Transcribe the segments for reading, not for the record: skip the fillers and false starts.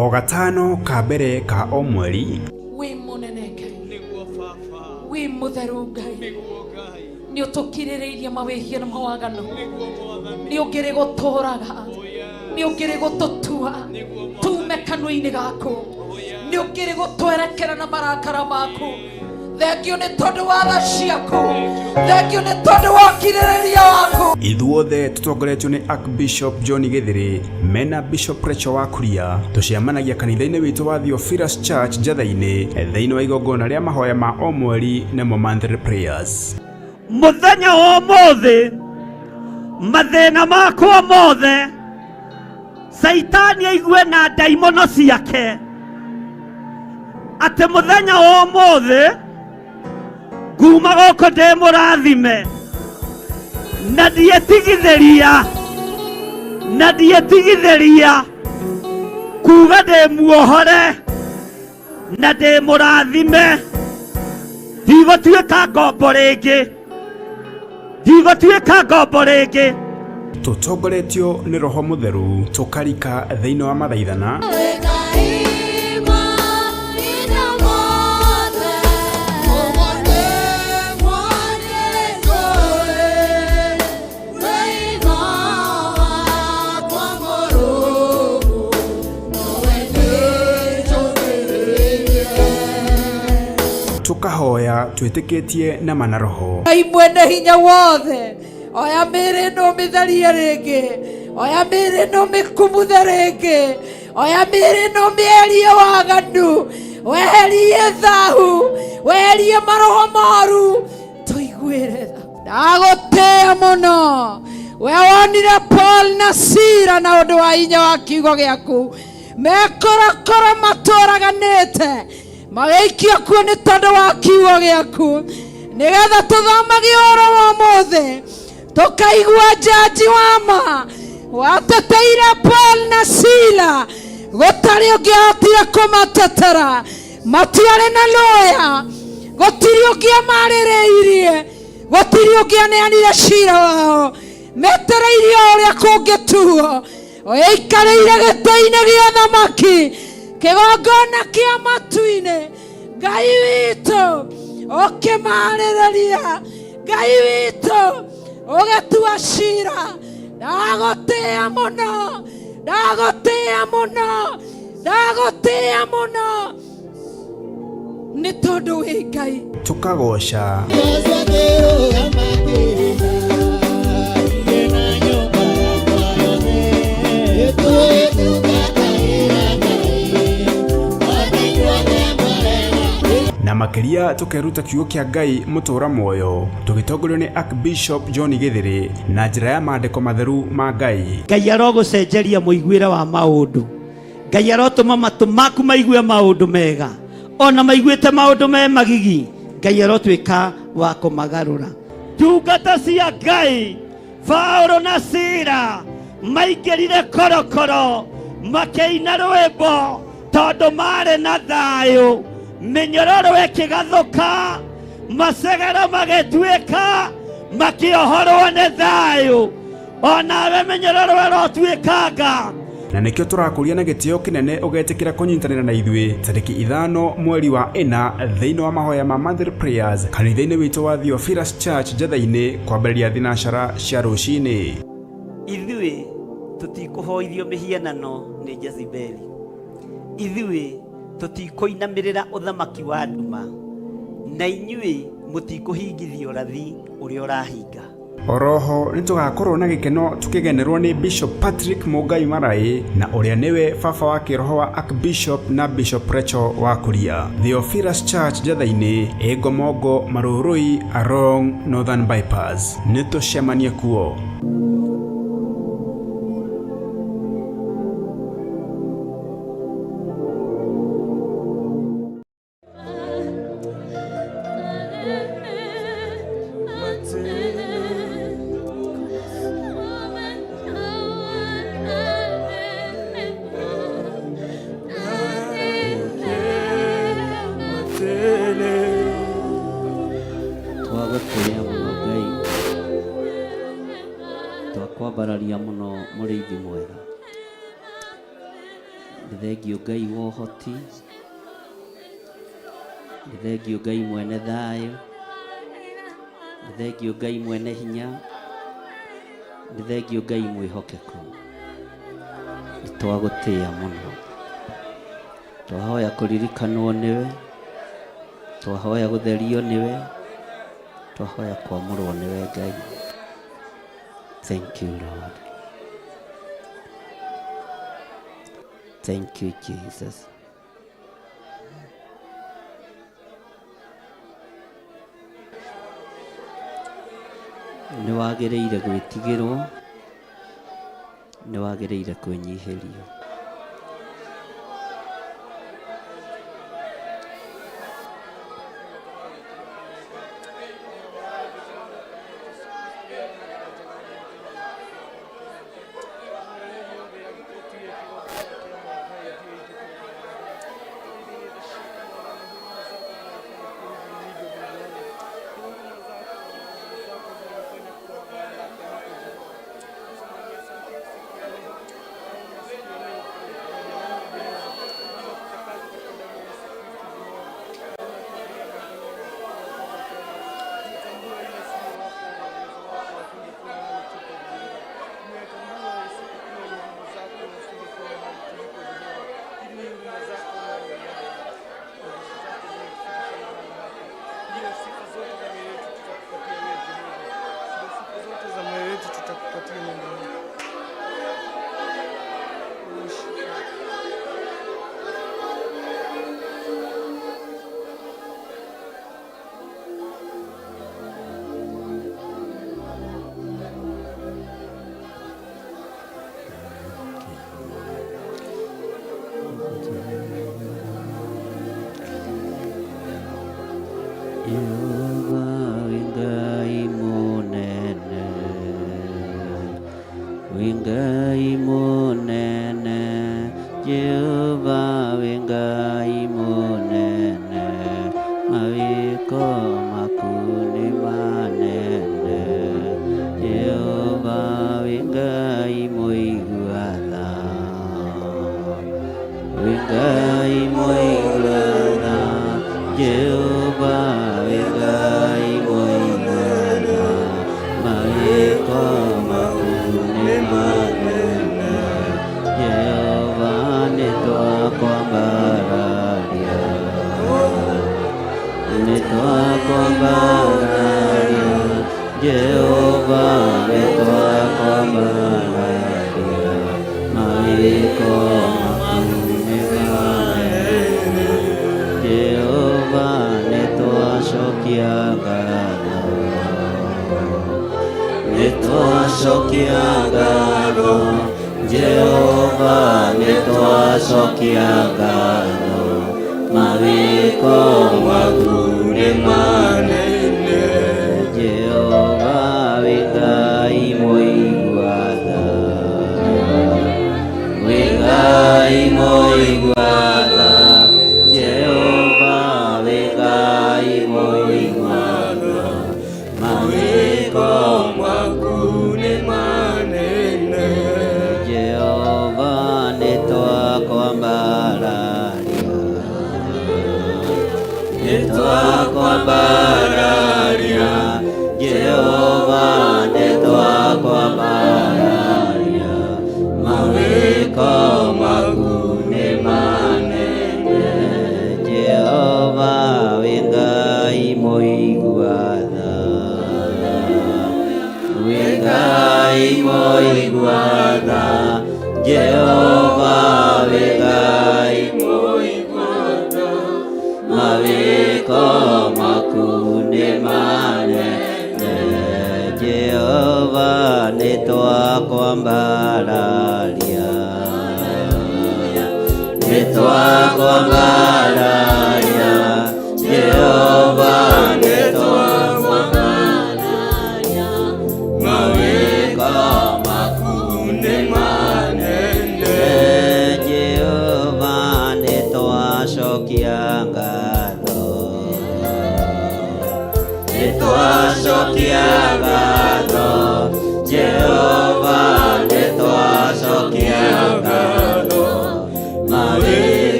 O gatano ka mbere ka o mweri wi munene Ngai wi mutheru Ngai ni utukirireirie mawihia na mawagano ni ungiri guturaga ni ungiri gututua tume kanua-ini gaku ni ungiri gutwerekera na marakara maku. Thengio ni tondu wa tha ciaku, thengio ni tondu wa kirĩrĩria waku. Ithuothe tutongoretio ni Archbishop John Githiri mena Bishop Rachel wa Kuria tuciamanagia kanitha-ini witu wa Theophilus Church Njatha-ini thiini wa igongona ria mahoya ma o mweri namo monthly prayers. Muthenya wa umuthi mathina makwa mothe Saitani aigue na daimono ciake ati muthenya wa umuthi kuma goko ndi murathime na ndietigithiria kuga ndi muohore na ndi murathime ndigũtuĩka ngombo rĩngĩ tutongoretio ni Roho Mutheru tukarika thiini wa mathaithana tukahoya twitikitie na mana Roho Ngai mwene hinya wothe oya mĩĩrĩ ĩno mĩtharie rĩngĩ, oya mĩĩrĩ ĩno mĩkumuthe rĩngĩ, oya mĩĩrĩ ĩno mĩeherie waganu, weherie thahu, weherie maroho moru, tũiguĩre tha. Ndagũtĩĩa mũno we wonire Paul na Sila na ũndũ wa hinya wa kiugo gĩaku mekorokoro matũraganĩte magĩikio kuo nĩ tondũ wa kiugo gĩaku nĩgetha tũthomagie ũhoro wa ũmũthĩ tukaigua jaji wama wateteire Paul na Sila gũtarĩ ũngĩahotire kũmatetera matiarĩ na lawyer gũtirĩ ũngĩamarĩrĩirie gũtirĩ ũngĩaneanire cira wao metereirie ũrĩa kũngĩtuo ũikarĩire gĩtĩ-inĩ gĩa thamaki kĩgongona kĩa matu-inĩ Ngai witũ ũkĩmarĩrĩria Ngai witũ ũgĩtua cira. Ndagũtĩĩa mũno nĩ tondũ wĩ Ngai. Tukagoca na makiria tukeruta kiugo kia Ngai mutura moyo tugitongorio ni Archbishop John Githiri na njira ya maandiko matheru ma Ngai. Ngai arogucenjeria muiguire wa maundu, Ngai arotuma matu maku maigue maundu mega, ona maiguite maundu me magigi Ngai arotwika wa kumagarura. Ndungata cia Ngai Paulo na Sila maingĩrire korokoro makeina rwĩmbo tondu marĩ na thayũ, minyororo ĩkĩgathũka, macegera magĩtuĩka makĩohorwo nĩ thayũ, onawe minyororo ĩrotuĩkanga. Na nikio turakuria na gitio kinene ugetikira kunyitanira na ithuĩ tariki 5 mweri wa 4 thiini wa mahoya ma monthly prayers kanitha-ini witu wa Theophilus Church Njatha-ini kwambĩrĩria thinacara cia rũcinĩ. Ithuĩ tutikuhoithio mihianano ni Jezebeli, ithuĩ tutikuinamĩrĩra uthamaki wa nduma, na inyuĩ mũtikuhingithio rathi ũrĩa ũrahinga. Oroho nitugakorwo na gikeno tukigenerwo ni Bishop Patrick Mugai Marai na ũrĩa niwe baba wa kiroho wa Archbishop na Bishop Rachel wa Kuria. Theophilus Church Njatha-ini Egomongo Marurui along Northern Bypass. Nitucemanie kuo. Twagũkũria mũno Ngai, twakwambararia mũno mũrĩithi mwega. nĩ thengio Ngai wa ũhoti, nĩ thengio Ngai mwene thayũ, nĩ thengio Ngai mwene hinya, nĩ thengio Ngai mwĩhokeku. Nĩ twagũtĩĩa mũno, twahoya kũririkanwo nĩwe, twahoya gũtherio nĩwe, twahoya kwamũrwo nĩwe Ngai. Thank you, Lord. Thank you, Jesus. Nĩ wagĩrĩire gwĩtigĩrwo, nĩ wagĩrĩire kwĩnyihĩrio.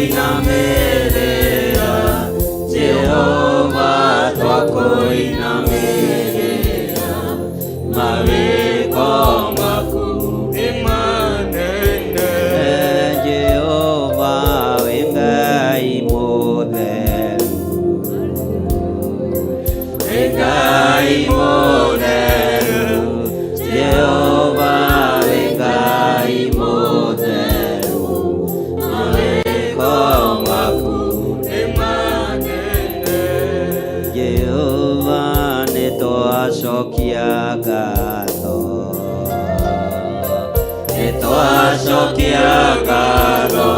twakuinamirira Jehova twakuinamirira mawiko maku imanene Jehova wengai mutheru wengai mutheru Jehova wengai mutheru mawiko maku imanene Jehova nitwacokia ngatho nitwacokia ngatho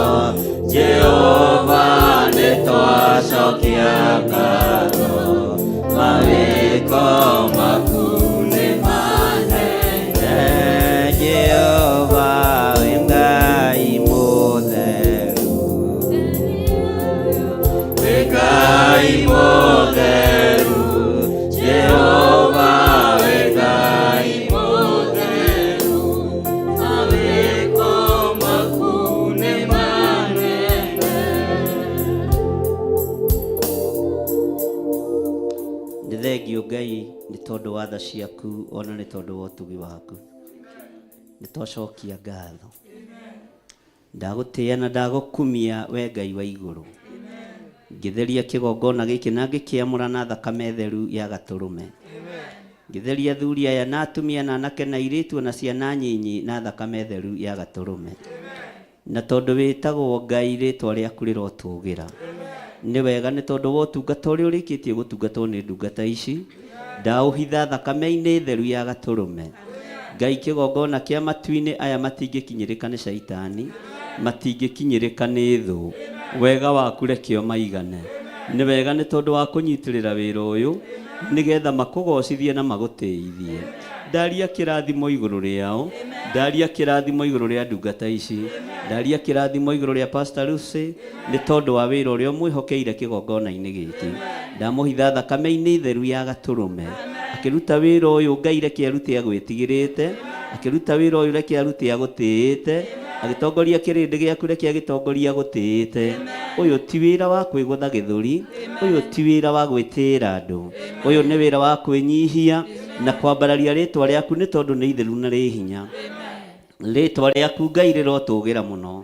Jehova nitwacokia ngatho mawiko maku nĩ manene Jehova wĩ Ngai mũtheru wĩ Ngai mũtheru Jehova wĩ Ngai mũtheru mawiko maku nĩ manene nĩ thengio Ngai nĩ tondũ wa tha ciaku ona nĩ tondũ wa ũtugi waku nĩ twacokia ngatho ndagũtĩĩa na ndagũkumia we Ngai wa igũrũ ngĩtheria kĩgongona gĩkĩ na ngĩkĩamũra na thakame theru ya gatũrũme ngĩtheria athuri aya na atumia na anake na airĩtu na ciana nyinyi na thakame theru ya gatũrũme na tondũ wĩtagwo Ngai rĩtwa rĩaku rĩrotũgĩra nĩ wega nĩ tondũ wa ũtungata ũrĩa ũrĩkĩtie gũtungatwo nĩ ndungata ici ndaũhitha thakame-inĩ theru ya gatũrũme Ngai kĩgongona kĩa matu-inĩ aya matingĩkinyĩrĩka nĩ caitani matingĩkinyĩrĩka nĩ thũ wega waku rekĩo maigane nĩ wega nĩ tondũ wa kũnyitĩrĩra wĩra ũyũ nĩgetha makũgocithie na magũtĩithie ndaria kĩrathimo igũrũ rĩao ndaria kĩrathimo igũrũ rĩa ndungata ici ndaria kĩrathimo igũrũ rĩa Pastor Lucy nĩ tondũ wa wĩra ũrĩa mwĩhokeire kĩgongona-inĩ gĩkĩ ndamũhitha thakame-inĩ theru ya gatũrũme akĩruta wĩra ũyũ Ngai reke arute agwĩtigĩrĩte akĩruta wĩra ũyũ reke arute agũtĩĩte agĩtongoria kĩrĩndĩ gĩaku reke agĩtongoria agũtĩĩte ũyũ ti wĩra wa kwĩgũtha gĩthũri ũyũ ti wĩra wa gwĩtĩĩra andũ ũyũ nĩ wĩra wa kwĩnyihia na kwambararia rĩtwa rĩaku nĩ tondũ nĩ itheru na rĩ hinya rĩtwa rĩaku Ngai rĩrotũgĩra mũno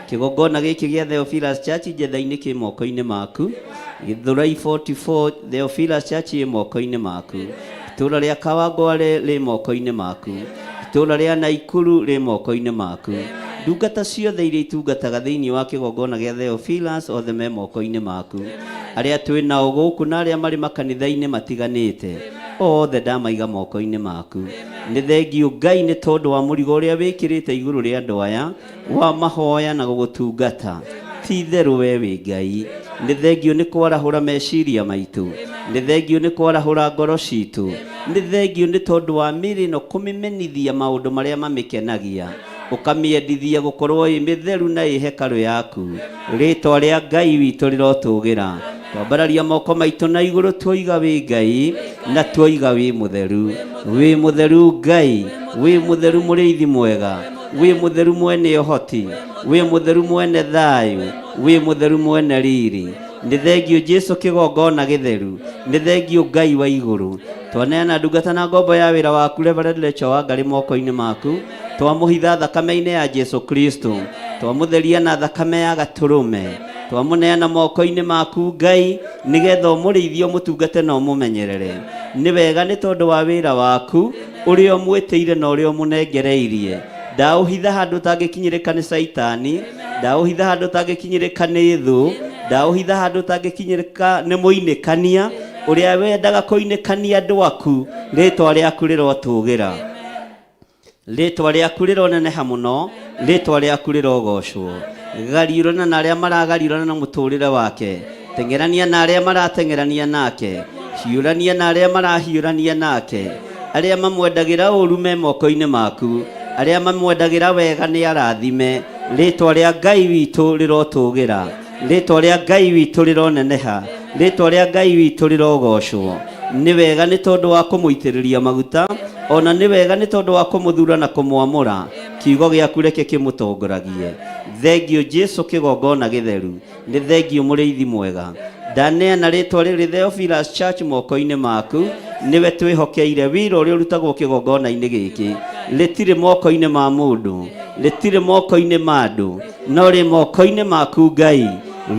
kĩgongona gĩkĩ gĩa Theophilus Church njetha-inĩ kĩ moko-inĩ maku Gĩthũrai 44 Theophilus Church ĩ moko-inĩ maku itũũra rĩa Kawangware rĩ moko-inĩ maku itũũra rĩa Naikuru rĩ moko-inĩ maku ndungata ciothe iria itungataga thĩinĩ wa kĩgongona gĩa Theophilus othe me moko-inĩ maku arĩa twĩ nao gũkũ na arĩa marĩ makanitha-inĩ matiganĩte othe ndamaiga moko-inĩ maku nĩ thengio Ngai nĩ tondũ wa mũrigo ũrĩa wĩkĩrĩte igũrũ rĩa andũ aya wa mahoya na gũgũtungata ti therũ we wĩ Ngai nĩ thengio nĩ kwarahũra meciria maitũ nĩ thengio nĩ kwarahũra ngoro citũ nĩ thengio nĩ tondũ wa mĩrĩ ĩno kũmĩmenithia maũndũ marĩa mamĩkenagia ũkamĩendithia gũkorwo ĩ mĩtheru na ĩ hekarũ yaku rĩtwa rĩa Ngai witũ rĩrotũgĩra twambararia moko maitũ na igũrũ tuoiga wĩ Ngai na tuoiga wĩ mũtheru Ngai wĩ mũtheru mũrĩithi mwega wĩ mũtheru mwene ũhoti wĩ mũtheru mwene thayũ wĩ mũtheru mwene riri nĩ thengio Jesũ kĩgongona gĩtheru nĩ thengio Ngai wa igũrũ twaneana ndungata na ngombo ya wĩra waku Reverend Rachel Wangarĩ moko-inĩ maku twamũhitha thakame-inĩ ya Jesũ Kristo twamũtheria na thakame ya gatũrũme twamũneana moko-inĩ maku Ngai nĩgetha ũmũrĩithie ũmũtungate na ũmũmenyerere nĩ wega nĩ tondũ wa wĩra waku ũrĩa ũmwĩtĩire na ũrĩa ũmũnengereirie ndaũhitha handũ ũtangĩkinyĩrĩka nĩ caitani ndaũhitha handũ ũtangĩkinyĩrĩka nĩ thũ ndaũhitha handũ ũtangĩkinyĩrĩka nĩ mũinĩkania ũrĩa wendaga kũinĩkania andũ aku rĩtwa rĩaku rĩrotũgĩra rĩtwa rĩaku rĩroneneha mũno rĩtwa rĩaku rĩrogocwo gariũrana na arĩa maragariũrana na mũtũrĩre wake teng'erania na arĩa marateng'erania nake hiũrania na arĩa marahiũrania nake arĩa mamwendagĩra ũũru me moko-inĩ maku arĩa mamwendagĩra wega nĩ arathime rĩtwa rĩa Ngai witũ rĩrotũgĩra rĩtwa rĩa Ngai witũ rĩroneneha rĩtwa rĩa Ngai witũ rĩrogocwo nĩ wega nĩ tondũ wa kũmũitĩrĩria maguta ona nĩ wega nĩ tondũ wa kũmũthura na kũmwamũra kiugo gĩaku reke kĩmũtongoragie. Thengio Jesu kĩgongona gĩtheru, nĩ thengio mũrĩithi mwega. Ndaneana rĩtwa rĩrĩ Theophilus Church moko-inĩ maku, nĩwe twĩhokeire. Wĩra ũrĩa ũrutagwo kĩgongona-inĩ gĩkĩ rĩtirĩ moko-inĩ ma mũndũ, rĩtirĩ moko-inĩ ma andũ, no rĩ moko-inĩ maku Ngai.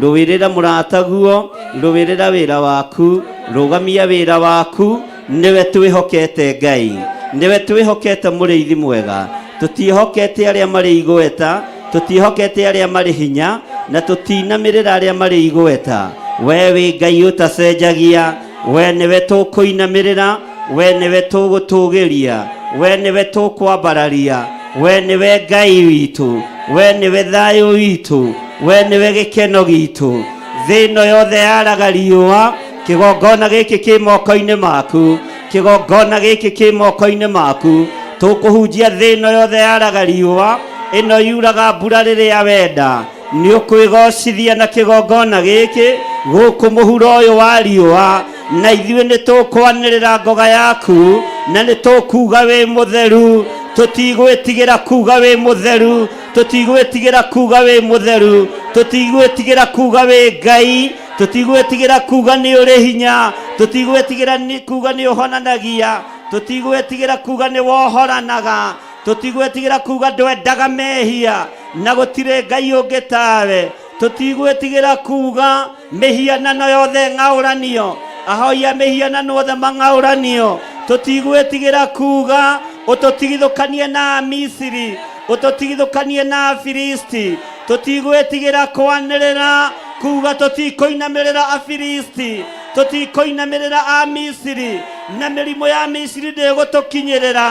Rũĩrĩra mũrataguo, rũĩrĩra wĩra waku, rũgamia wĩra waku, nĩwe twĩhokete Ngai, nĩwe twĩhokete mũrĩithi mwega. Tũtiĩhokete arĩa marĩ igweta, tũtiĩhokete arĩa marĩ hinya, na tũtinamĩrĩra arĩa marĩ igweta. We wĩ Ngai ũtacenjagia, we nĩwe tũkũinamĩrĩra, we nĩwe tũgũtũgĩria, we nĩwe tũkwambararia, we nĩwe Ngai witũ, we nĩwe thayũ witũ, we nĩwe gĩkeno gitũ. Thĩ ĩno yothe yaraga riũa, kĩgongona gĩkĩ kĩ moko-inĩ maku, kĩgongona gĩkĩ kĩ moko-inĩ maku. Tũkũhunjia thĩ ĩno yothe yaraga riũa, ĩno yuraga mbura rĩrĩa wenda. Nĩ ũkwĩgocithia na kĩgongona gĩkĩ gũkũ mũhuro ũyũ wa riũa, na ithuĩ nĩ tũkwanĩrĩra ngoga yaku, na nĩ tũkuga wĩ mũtheru. Tũtigwĩtigĩra kuga wĩ mũtheru, tũtigwĩtigĩra kuga wĩ mũtheru, tũtigwĩtigĩra kuga wĩ Ngai, tũtigwĩtigĩra kuga nĩ ũrĩ hinya, tũtigwĩtigĩra kuga nĩ ũhonanagia, tũtigwĩtigĩra kuga nĩ wohoranaga, tũtigwĩtigĩra kuga ndwendaga mehia na gũtirĩ Ngai ũngĩ tawe, tũtigwĩtigĩra kuga mĩhianano yothe ng'aũranio, ahoi a mĩhianano othe mang'aũranio, tũtigwĩtigĩra kuga ũtũtigithũkanie na Misiri, ũtũtigithũkanie na Filisti, tũtigwĩtigĩra kwanĩrĩra kuga tũtikũinamĩrĩra Afilisti, tũtikũinamĩrĩra a Misiri, na mĩrimũ ya Misiri ndĩgũtũkinyĩrĩra,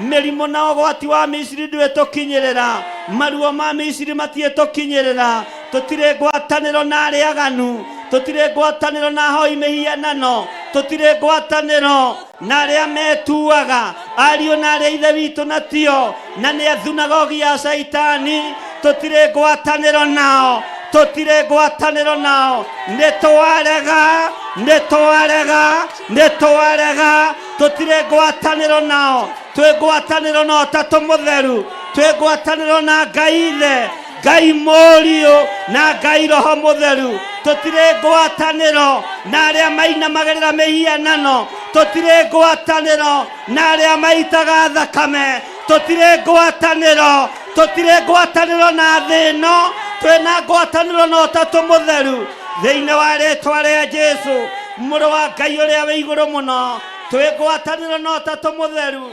mĩrimũ na ũgwati wa Misiri ndĩgũtũkinyĩrĩra, maruo ma Misiri matiĩtũkinyĩrĩra. Tũtirĩ ngwatanĩro na arĩa aganu, tũtirĩ ngwatanĩro na ahoi mĩhianano, tũtirĩ ngwatanĩro na arĩa metuaga ariũ na arĩa ithe witũ na tio, na nĩ thunagogi ya Saitani. Tũtirĩ ngwatanĩro nao, tũtirĩ ngwatanĩro nao, nĩtwarega, nĩtwarega, nĩtwarega. Tũtirĩ ngwatanĩro nao, twĩ ngwatanĩro na Ũtatũ Mũtheru, twĩ ngwatanĩro na Ngai Ithe, Ngai Mũriũ na Ngai Roho Mũtheru. Tũtirĩ ngwatanĩro na arĩa mainamagĩrĩra mĩhianano, tũtirĩ ngwatanĩro na arĩa maitaga thakame, tũtirĩ ngwatanĩro, tũtirĩ ngwatanĩro na thĩ ĩno, twĩna ngwatanĩro na Ũtatũ Mũtheru thĩinĩ wa rĩĩtwa rĩa Jesũ mũrũ wa Ngai ũrĩa wĩ igũrũ mũno. Twĩ ngwatanĩro na Ũtatũ Mũtheru,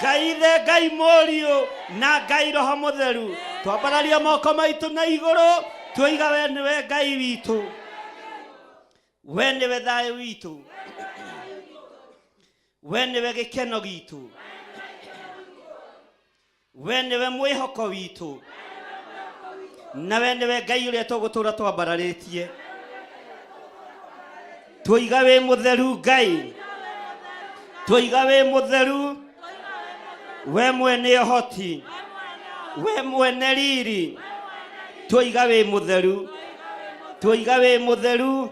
Ngai Ithe, Ngai Mũriũ na Ngai Roho Mũtheru. Twambararia moko maitũ na igũrũ, twoiga we nĩwe Ngai witũ, we nĩwe thayũ witũ, we nĩwe gĩkeno gitũ, we nĩwe mwĩhoko witũ, na we nĩwe Ngai ũrĩa tũgũtũra twambararĩtie. Twoiga wĩ mũtheru Ngai, twoiga wĩ mũtheru, we mwene ũhoti, we mwene riri. Twoiga wĩ mũtheru, twoiga wĩ mũtheru,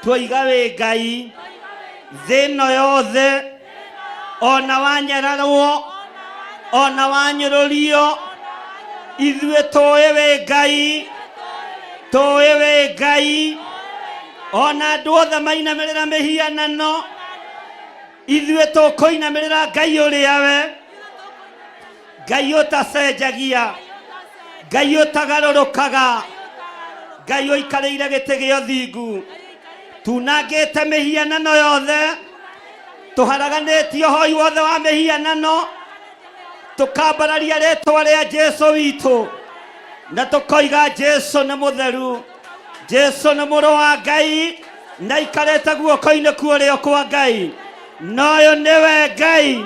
twoiga wĩ Ngai. Thĩ ĩno yothe ona wanyararwo, ona wanyũrũrio, ithuĩ tũĩ wĩ Ngai, tũĩ wĩ Ngai. Ona andũ othe mainamĩrĩra mĩhianano, ithuĩ tũkũinamĩrĩra Ngai ũrĩa we, Ngai ũtacenjagia, Ngai ũtagarũrũkaga, Ngai ũikarĩire gĩtĩ gĩa ũthingu. Tunangĩte mĩhianano yothe, tũharaganĩtie ũhoi wothe wa mĩhianano, tũkambararia rĩĩtwa rĩa Jesũ witũ, na tũkoiga Jesũ nĩ mũtheru, Jesũ nĩ mũrũ wa Ngai, na ikarĩte guoko-inĩ kuorĩo kwa Ngai. Na ũyũ nĩwe Ngai,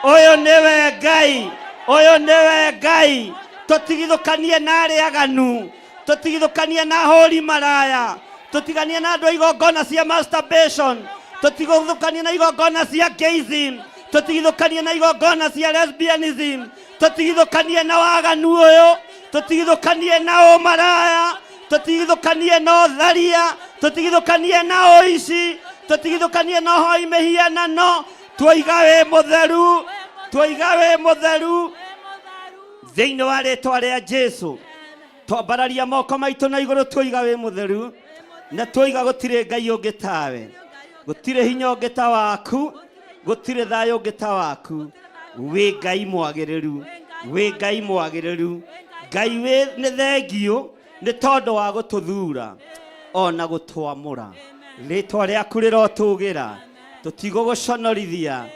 ũyũ nĩwe Ngai, ũyũ nĩwe Ngai. Tũtigithũkanie na arĩa aganu, tũtigithũkanie na ahũri maraya, tũtiganie na andũ a igongona cia masturbation, tũtigithũkanie na igongona cia gayism, tũtigithũkanie na igongona cia lesbianism, tũtigithũkanie na waganu ũyũ, tũtigithũkanie na ũmaraya, tũtigithũkanie na ũtharia, tũtigithũkanie na ũici, tũtigithũkanie na ũhoi mĩhianano. Twoiga wĩ mũtheru, twoiga we mutheru thiini wa ritwa ria Jesu twambararia moko maitu na iguru twoiga we mutheru na twoiga gutire ngai ungi tawe gutire hinya ungi ta waku gutire thayo ungi ta waku we ngai mwagiriru we ngai mwagiriru ngai we ni thengio ni tondu wa gututhura ona gutwamura ritwa riaku rirotugira tutigoguconorithia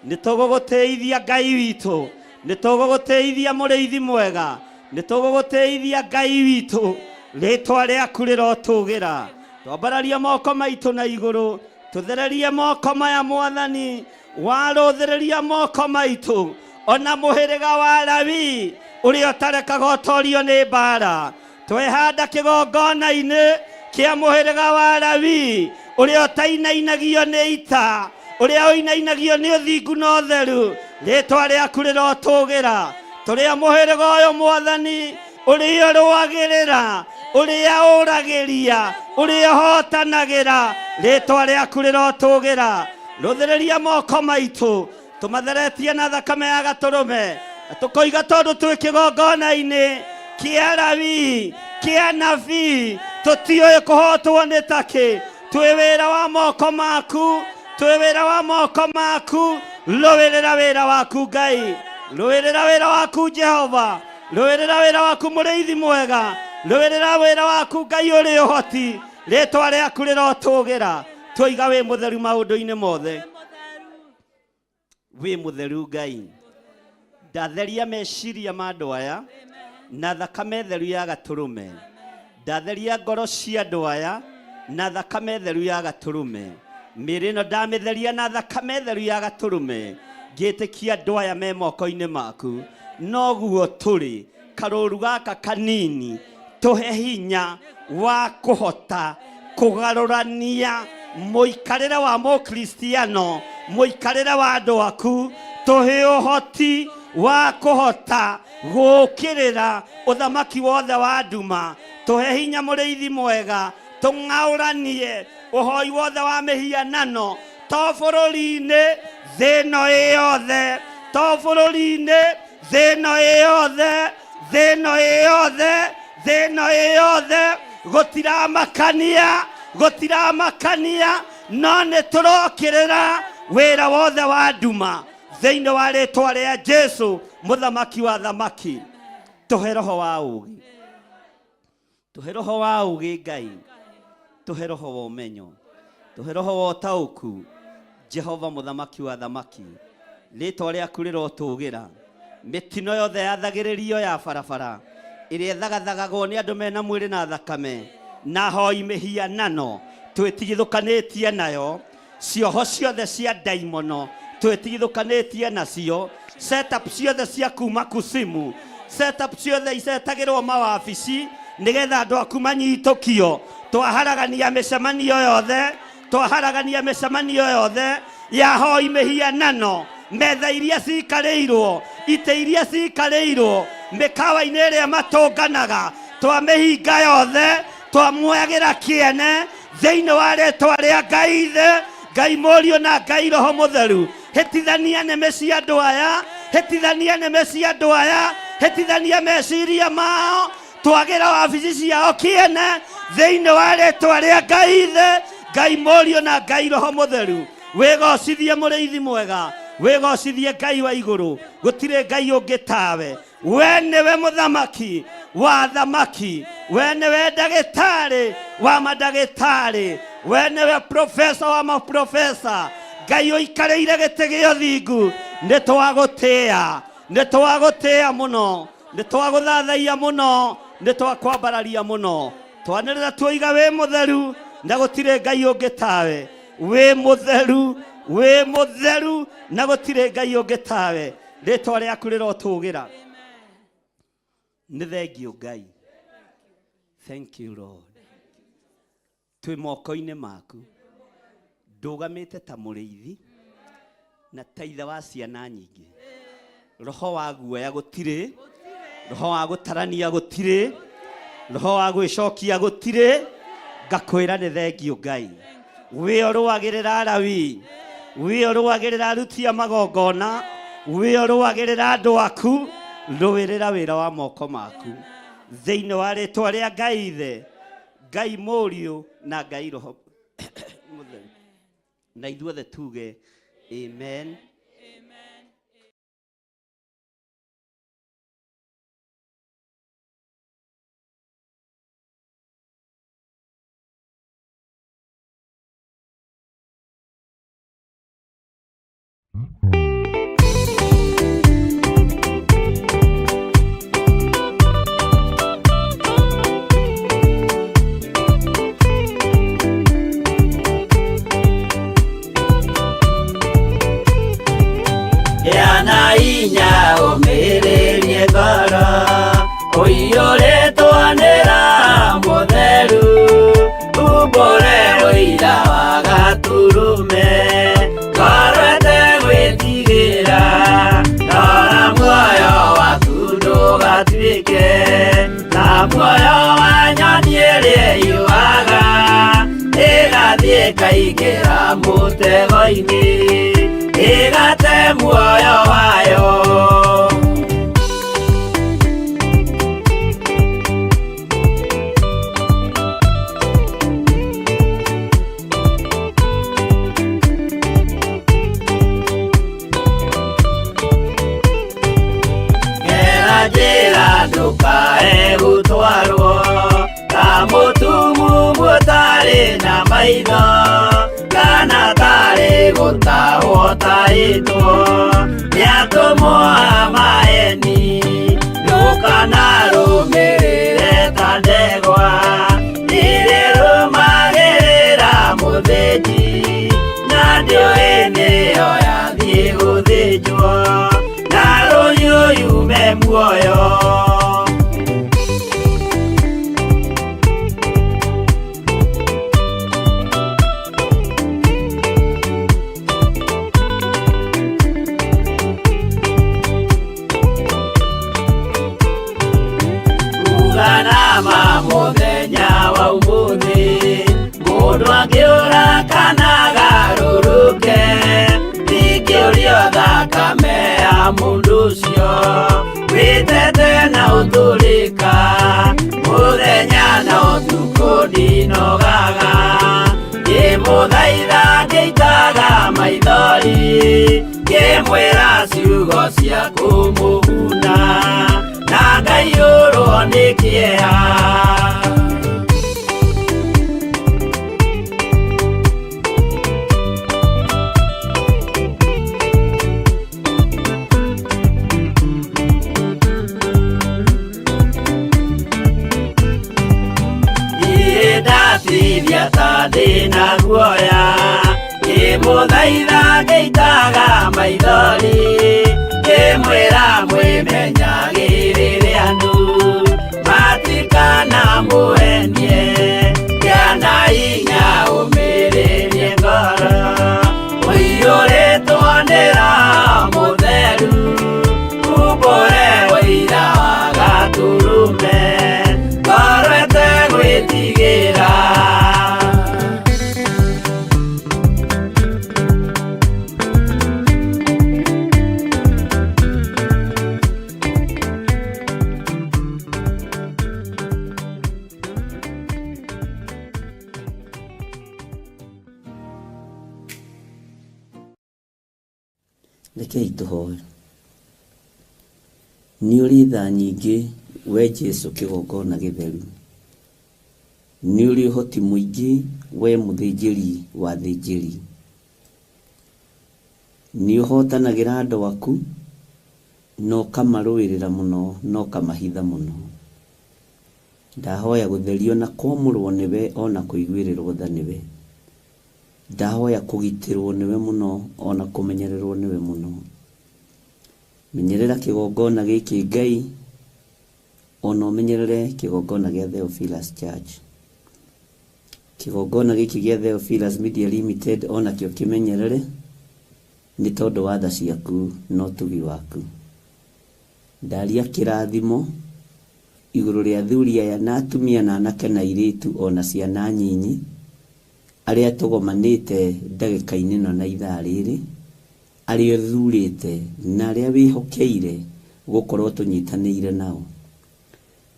nituguguteithia ngai witu nituguguteithia muriithi mwega nituguguteithia ngai witu ritwa riaku rirotugira twambararia moko maitu na iguru tuthererie moko maya mwathani waruthereria moko maitu ona muhiriga wa Lawi uria utarekaga utorio ni mbara twehanda kigongona-ini kia muhiriga wa Lawi uria utainainagio ni ita uria uinainagio ni uthingu na utheru ritwa riaku rirotugira turia muhiriga uyu mwathani uria ruagirira uria uragiria uria hotanagira ritwa riaku rirotugira ruthereria moko maitu tumatheretie na thakame ya gaturume tukoiga tondu twi kigongona-ini kia Lawi kia nabii tutioe kuhotwo ni taki twi wira wa moko maku ruwirira wira waku ngai ruwirira wira waku Jehova ruwirira wira waku muriithi mwega ruwirira wira waku ngai uri uhoti ritwa riaku rirotugira twoiga wi mutheru maundu-ini mothe wi mutheru ngai ndatheria meciria ma andu aya na thakame theru ya gaturume ndatheria ngoro cia andu aya na thakame theru ya gaturume mĩĩrĩ ĩno ndamĩtheria na thakame theru ya gaturume ngĩtĩkia andu aya me moko-ini maku noguo tũrĩ karũru gaka kanini tũhe hinya wa kũhota kũgarũrania mũikarĩre wa mũkristiano mũikarĩre wa andũ aku tũhe ũhoti wa kũhota gũkĩrĩra ũthamaki wothe wa nduma tũhe hinya mũrĩithi mwega tũng'aũranie ũhoi wothe wa mĩhianano to bũrũri-inĩ thĩ ĩno ĩyothe to bũrũri-inĩ thĩ ĩno ĩyothe gũtiramakania no nĩ tũrokĩrĩra wĩra wothe wa nduma thĩinĩ wa rĩtwa rĩa Jesu mũthamaki wa thamaki tũhe roho wa ũũgĩ ngai tũhe roho wa ũmenyo tũhe roho wa ũtaũku Jehova mũthamaki wa thamaki rĩtwa rĩaku rĩrotũgĩra mĩtino yothe yathagĩrĩrio ya barabara ĩrĩa ĩthagathagagwo nĩ andũ mena mwĩrĩ na thakame na hoi mĩhianano twĩtigithũkanĩtie nayo cioho ciothe cia ndaimono twĩtigithũkanĩtie nacio setup ciothe cia kuma kusimu setup ciothe icetagĩrwo mawabici nĩgetha andũ aku manyitũkio twaharagania mĩcemanio yothe ya hoi mĩhianano metha iria cikarĩirwo ite iria cikarĩirwo mĩkawa-inĩ ĩrĩa matũnganaga twamĩhinga yothe twamuoyagĩra kĩene thĩinĩ wa rĩtwa rĩa Ngai ithe Ngai mũriũ na Ngai roho mũtheru hĩtithania nĩmĩ cia andũ aya hĩtithania meciria mao twagĩra wabici ciao kĩene thĩinĩ wa rĩtwa rĩa Ngai ithe Ngai mũriũ na Ngai roho mũtheru wĩgocithie mũrĩithi mwega wĩgocithie Ngai wa igũrũ gũtirĩ Ngai ũngĩ tawe we nĩwe mũthamaki wa thamaki we nĩwe ndagĩtarĩ wa mandagĩtarĩ we nĩwe profesa wa maprofesa Ngai ũikarĩire gĩtĩ gĩa ũthingu nĩtwagũtĩĩa mũno nĩtwagũthathaia mũno nĩtwakwambararia mũno twanĩrĩra twoiga wĩ mũtheru na gũtirĩ Ngai ũngĩ tawe wĩ mũtheru na gũtirĩ Ngai ũngĩ tawe rĩtwa rĩaku rĩrotũgĩra nĩ thengio Ngai thank you Lord twĩ moko-inĩ maku ndũgamĩte ta mũrĩithi na ta ithe wa ciana nyingĩ roho wa guoya gũtirĩ roho wa gũtarania gũtirĩ roho wa gwĩcokia gũtirĩ ngakwĩra nĩ thengio Ngai wĩyo rũagĩrĩra Lawi wĩyo rũagĩrĩra aruti a magongona, wĩyo rũagĩrĩra andũ aku, rũĩrĩra wĩra wa moko maku thĩinĩ wa rĩtwa rĩa Ngai Ithe, Ngai Mũriũ na Ngai Roho Mũtheru. Na ithuothe tuge amen. Yana inya umirerie ngoro uiyũrĩtwo nĩ Roho Mũtheru, umbũre ũira wa Gatũrũme, ngoro ĩtegwĩtigĩra, rora muoyo waku ndũgatuĩke ta muoyo wa nyoni ĩrĩa ĩyũaga, ĩgathiĩ ĩkaingĩra mũtego-inĩ, ĩgate muoyo wayo. Gera njĩra ndũkae gũtwarwo ta mũtumumu ũtarĩ na maitho, kana tarĩ gũtahwo tahĩtwo nĩ atũmwo a maeni, ndũkanarũmĩrĩre ta ndegwa irĩrũmagĩrĩra mũthĩnji, na ndĩũĩ nĩyo yathiĩ gũthĩnjwo na rũhiũ yume muoyo. Uganama mũthenya wa ũmũthĩ, mũndũ angĩũra kana agarũrũke, ndingĩũrio thakame ya mũndũ ũcio, wĩtete na ũtũrĩka, mũthenya na ũtukũ ndinogaga, ngĩmũthaitha ngĩitaga maithori, ngĩmwĩra ciugo cia kũmũguna, na ngaiyũrwo nĩ kĩeha. Ndatithia ta ndĩna guoya, ngĩmũthaitha ngĩitaga maithori, ngĩmwĩra mwĩmenyagĩrĩre andũ matikana mũhenie, gĩana hinya ũmĩrĩrie ngoro ũiyũrĩtwo nĩ Roho Mũtheru, umbũre ũira wa Gatũrũme, ngoro ĩtegwĩtigĩra. Rekei tũhoe. Nĩ ũrĩ tha nyingĩ we Jesũ kĩgongona gĩtheru, nĩ ũrĩ ũhoti mũingĩ we mũthĩnjĩri wa thĩnjĩri, nĩ ũhotanagĩra andũ aku, no kamarũĩrĩra mũno, no kamahitha mũno. Ndahoya gũtherio na kwamũrwo nĩwe, ona kũiguĩrĩrwo tha nĩwe. Ndahoya kũgitĩrwo nĩwe mũno, ona kũmenyererwo nĩwe mũno. Menyerera kĩgongona gĩkĩ Ngai, ona ũmenyerere kĩgongona gĩa Theophilus Church. Kĩgongona gĩkĩ gĩa Theophilus Media Limited ona kĩo kĩmenyerere, nĩ tondũ wa tha ciaku no tugi waku. Ndaria kĩrathimo igũrũ rĩa athuri aya na atumia na anake na airĩtu ona ciana nyinyi, aria tugomanite ndagika-ini no na ithaa riri aria thurite na aria wihokeire gukorwo tunyitanĩire nao.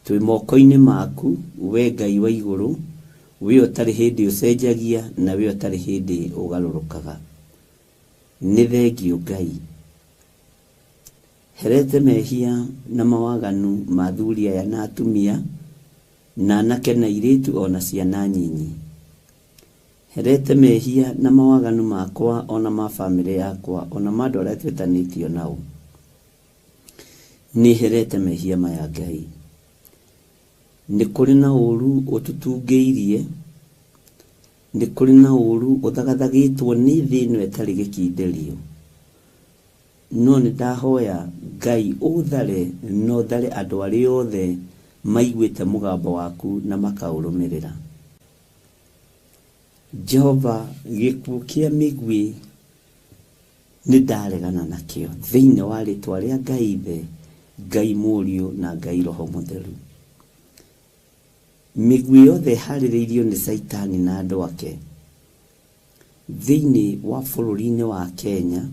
Twi moko-inĩ maku we Ngai wa igũrũ, we ũtarĩ hĩndĩ ũcenjagia na we ũtarĩ hĩndĩ ũgarũrũkaga. Nĩ thengio Ngai. Herete mehia na mawaganu ma athuri aya na atumia na anake na airĩtu ona ciana nyinyi. Herete mehia na mawaganu makwa ona ma family yakwa ona ma andũ arĩa twĩtanĩtio nao. Nĩ herete mehia maya Ngai. Nĩ kũrĩ na ũru ũtũtungĩirie, nĩ kũrĩ na ũru ũthagathagĩtwo nĩ thĩ ĩno ĩtarĩ gĩkindĩrio. No nĩ ndahoya Ngai ũthare na ũthare andũ arĩa othe maiguĩte mũgambo waku na makaũrũmĩrĩra. Jehova, gĩkuũ kĩa mĩguĩ nĩ ndaregana nakĩo thĩinĩ wa rĩtwa rĩa Ngai Ithe, Ngai Mũriũ na Ngai Roho Mũtheru. Mĩguĩ yothe harĩrĩirio nĩ Saitani na andũ ake thĩinĩ wa bũrũri-inĩ wa Kenya,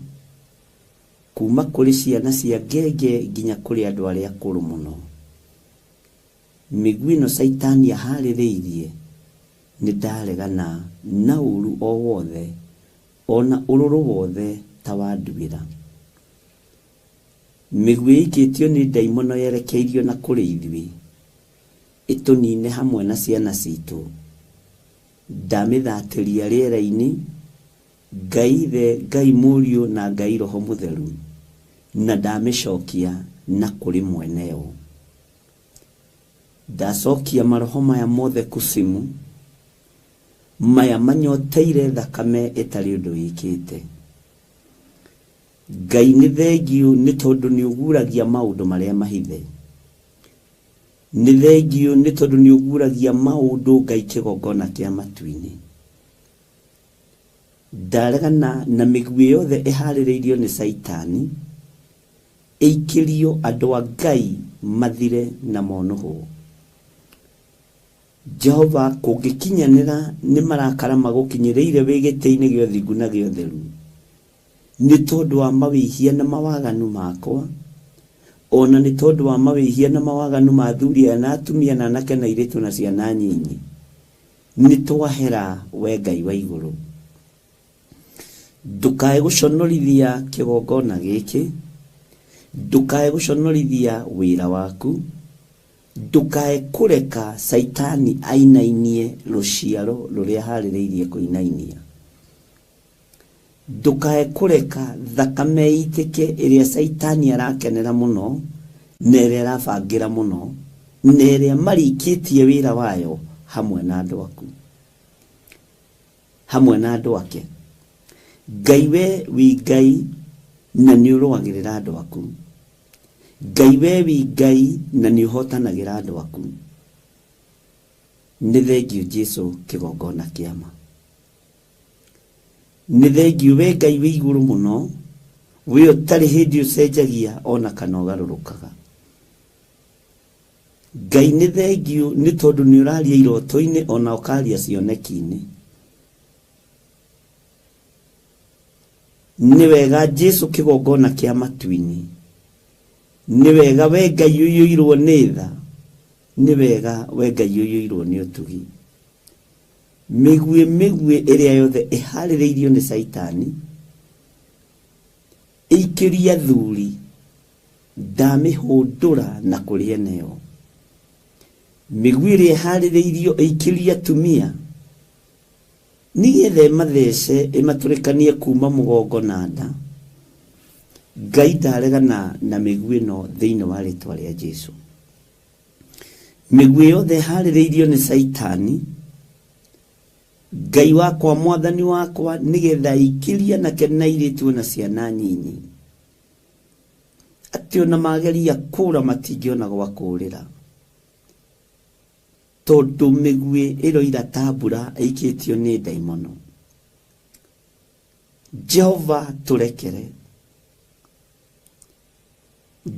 kuma kũrĩ ciana cia ngenge nginya kũrĩ andũ arĩa akũrũ mũno. Mĩguĩ ĩno Saitani aharĩrĩirie nĩ ndaregana na ũru o wothe ona ũrũrũ wothe ta wa nduĩra. Mĩguĩ ĩikĩtio nĩ ndaimono yerekeirio na kũrĩ ithuĩ ĩtũnine hamwe na ciana citũ. Ndamĩthatĩria rĩera-inĩ, Ngai Ithe, Ngai Mũriũ na Ngai Roho Mũtheru, na ndamĩcokia na kũrĩ mweneo. Ndacokia maroho maya mothe kusimu, maya manyoteire thakame ĩtarĩ ũndũ wĩkĩte. Ngai nĩ thengio nĩ tondũ nĩ ũguragia maũndũ marĩa mahithe. Nĩ thengio nĩ tondũ nĩ ũguragia maũndũ Ngai kĩgongona kĩa matu-inĩ. Ndaregana na mĩguĩ yothe ĩharĩrĩirio nĩ Saitani ĩikĩrio andũ a Ngai mathire na monũhwo. Jehova, kũngĩkinyanĩra nĩ marakara magũkinyĩrĩire wĩ gĩtĩ-inĩ gĩa ũthingu na gĩa ũtheru, nĩ tondũ wa mawĩhia na mawaganu makwa, ona nĩ tondũ wa mawĩhia na mawaganu ma athuri aya na atumia na anake na airĩtu na ciana nyinyi, nĩ twahera we Ngai wa igũrũ. Ndũkae gũconorithia kĩgongona gĩkĩ, ndũkae gũconorithia wĩra waku, ndũkae kũreka Saitani ainainie rũciaro rũrĩa harĩrĩirie kũinainia. Ndũkae kũreka thakame itĩke ĩrĩa Saitani arakenera mũno na ĩrĩa arabangĩra mũno na ĩrĩa marĩkĩtie wĩra wayo hamwe na andũ aku, hamwe na andũ ake. Ngai we wi Ngai na nĩ ũrũagĩrĩra andũ aku. Ngai we wi Ngai na nĩ ũhotanagĩra andũ aku. Nĩ thengio Jesũ kĩgongona kĩa ma. Nĩ thengio we Ngai wĩ igũrũ mũno, we ũtarĩ hĩndĩ ũcenjagia ona kana ũgarũrũkaga. Ngai nĩ thengio nĩ tondũ nĩ ũraria iroto-inĩ ona ũkaria cioneki-inĩ. Nĩ wega Jesũ kĩgongona kĩa matu-inĩ. Nĩ wega we Ngai ũiyũirwo nĩ tha. Nĩ wega we Ngai ũiyũirwo nĩ ũtugi. Mĩguĩ ĩrĩa yothe ĩharĩrĩirio nĩ Saitani ĩikĩria athuri, ndamĩhũndũra na kũrĩ eneo. Mĩguĩ ĩrĩa ĩharĩrĩirio ĩikĩria atumia nĩgetha ĩmathece ĩmatũrĩkanie kuma mũgongo na nda. Ngai ndaregana na mĩguĩ ĩno thĩinĩ wa rĩtwa rĩa Jesũ. Mĩguĩ yothe ĩharĩrĩirio nĩ Saitani, Ngai wakwa, Mwathani wakwa, nĩgetha ĩikĩria anake na airĩtu na ciana nyinyi, atĩ ona mageria kũũra matingĩona gwa kũũrĩra, tondũ mĩguĩ ĩroira ta mbura ĩikĩtio nĩ ndaimono. Jehova tũrekere,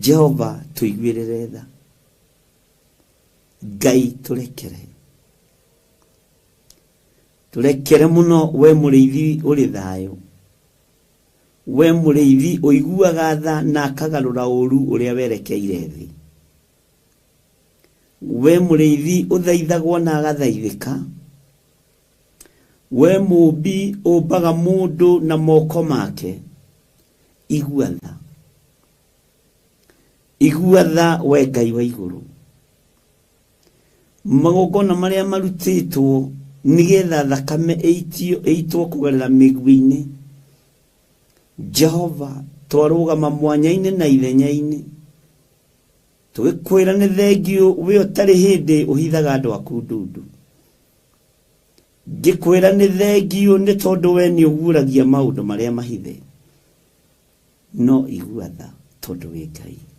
Jehova tũiguĩrĩre tha, Ngai tũrekere. turekere muno we mureithi uri thayo we mureithi uiguaga tha na akagarura uru uria werekeire thi we mureithi uthaithagwo na agathaithika we mubi umbaga mundu na moko make igua tha we Ngai wa iguru magongona maria marutitwo nigetha thakame eitwo kugerera miguini Jehova twarugama mwanya-ini na ithenya-ini tugikwira ni thengio we utari hindi uhithaga andu aku ndundu ngikwira ni thengio ni tondu we ni uguragia maundu maria mahithe no igua tha tondu we Ngai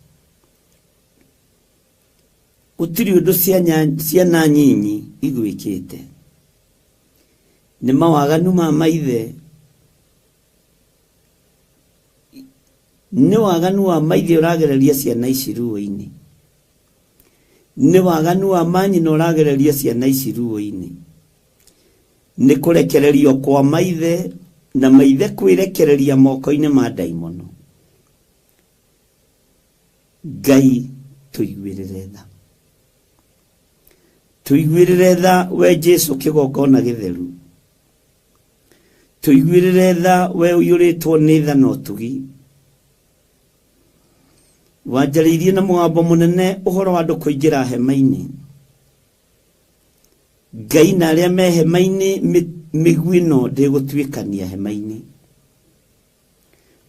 utiri undu ciana nyinyi igwikite ni mawaganu ma maithe ni waganu wa maithe uragereria ciana ici ruo-ini ni waganu wa manyina uragereria ciana ici ruo-ini ni kurekererio kwa maithe na maithe kwirekereria moko-ini ma daimono Ngai tuiguirire tha we Jesu kigongona githeru tuiguirire tha we uyuritwo ni tha no tugi wanjaririe na mugambo munene uhoro wa andu kuingira hema-ini Ngai na aria me hema-ini migui no ndigutwikania hema-ini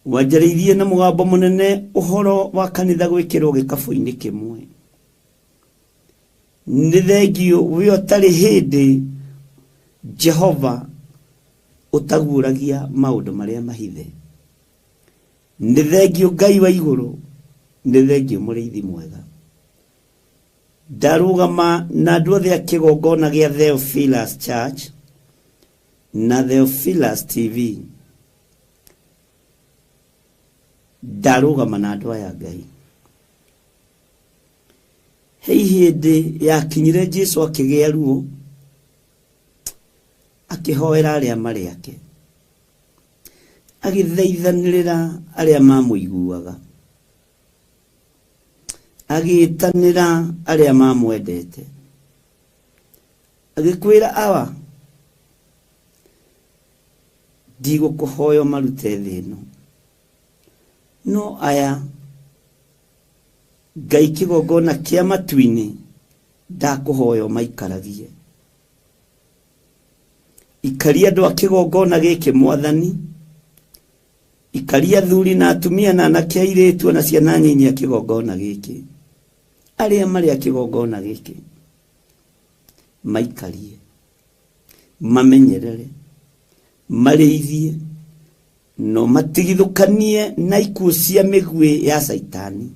wanjaririe na mugambo munene uhoro wa kanitha gwikirwo gikabu-ini kimwe ni thengio we utari hindi Jehova utaguragia maundu maria mahithe ni thengio Ngai wa iguru ni thengio mureithi mwega darugama na andu othe a kigongona gia Theophilus Church na Theophilus TV darugama na andu aya Ngai hei hindi yakinyire Jesu akigia ruo akihoera aria mari ake agithaithanirira aria mamuiguaga agitanira aria mamwendete agikwira awa ndigukuhoyo marute thi ino no aya Ngai kigongona kia matu-ini ndakuhoyo maikaragie ikaria andu a kigongona giki mwathani ikaria athuri na atumia na anake airitu na ciana nyinyi a kigongona giki aria mari a kigongona giki maikarie mamenyerere mareithie no matigithukanie na ikuo cia migwi ya saitani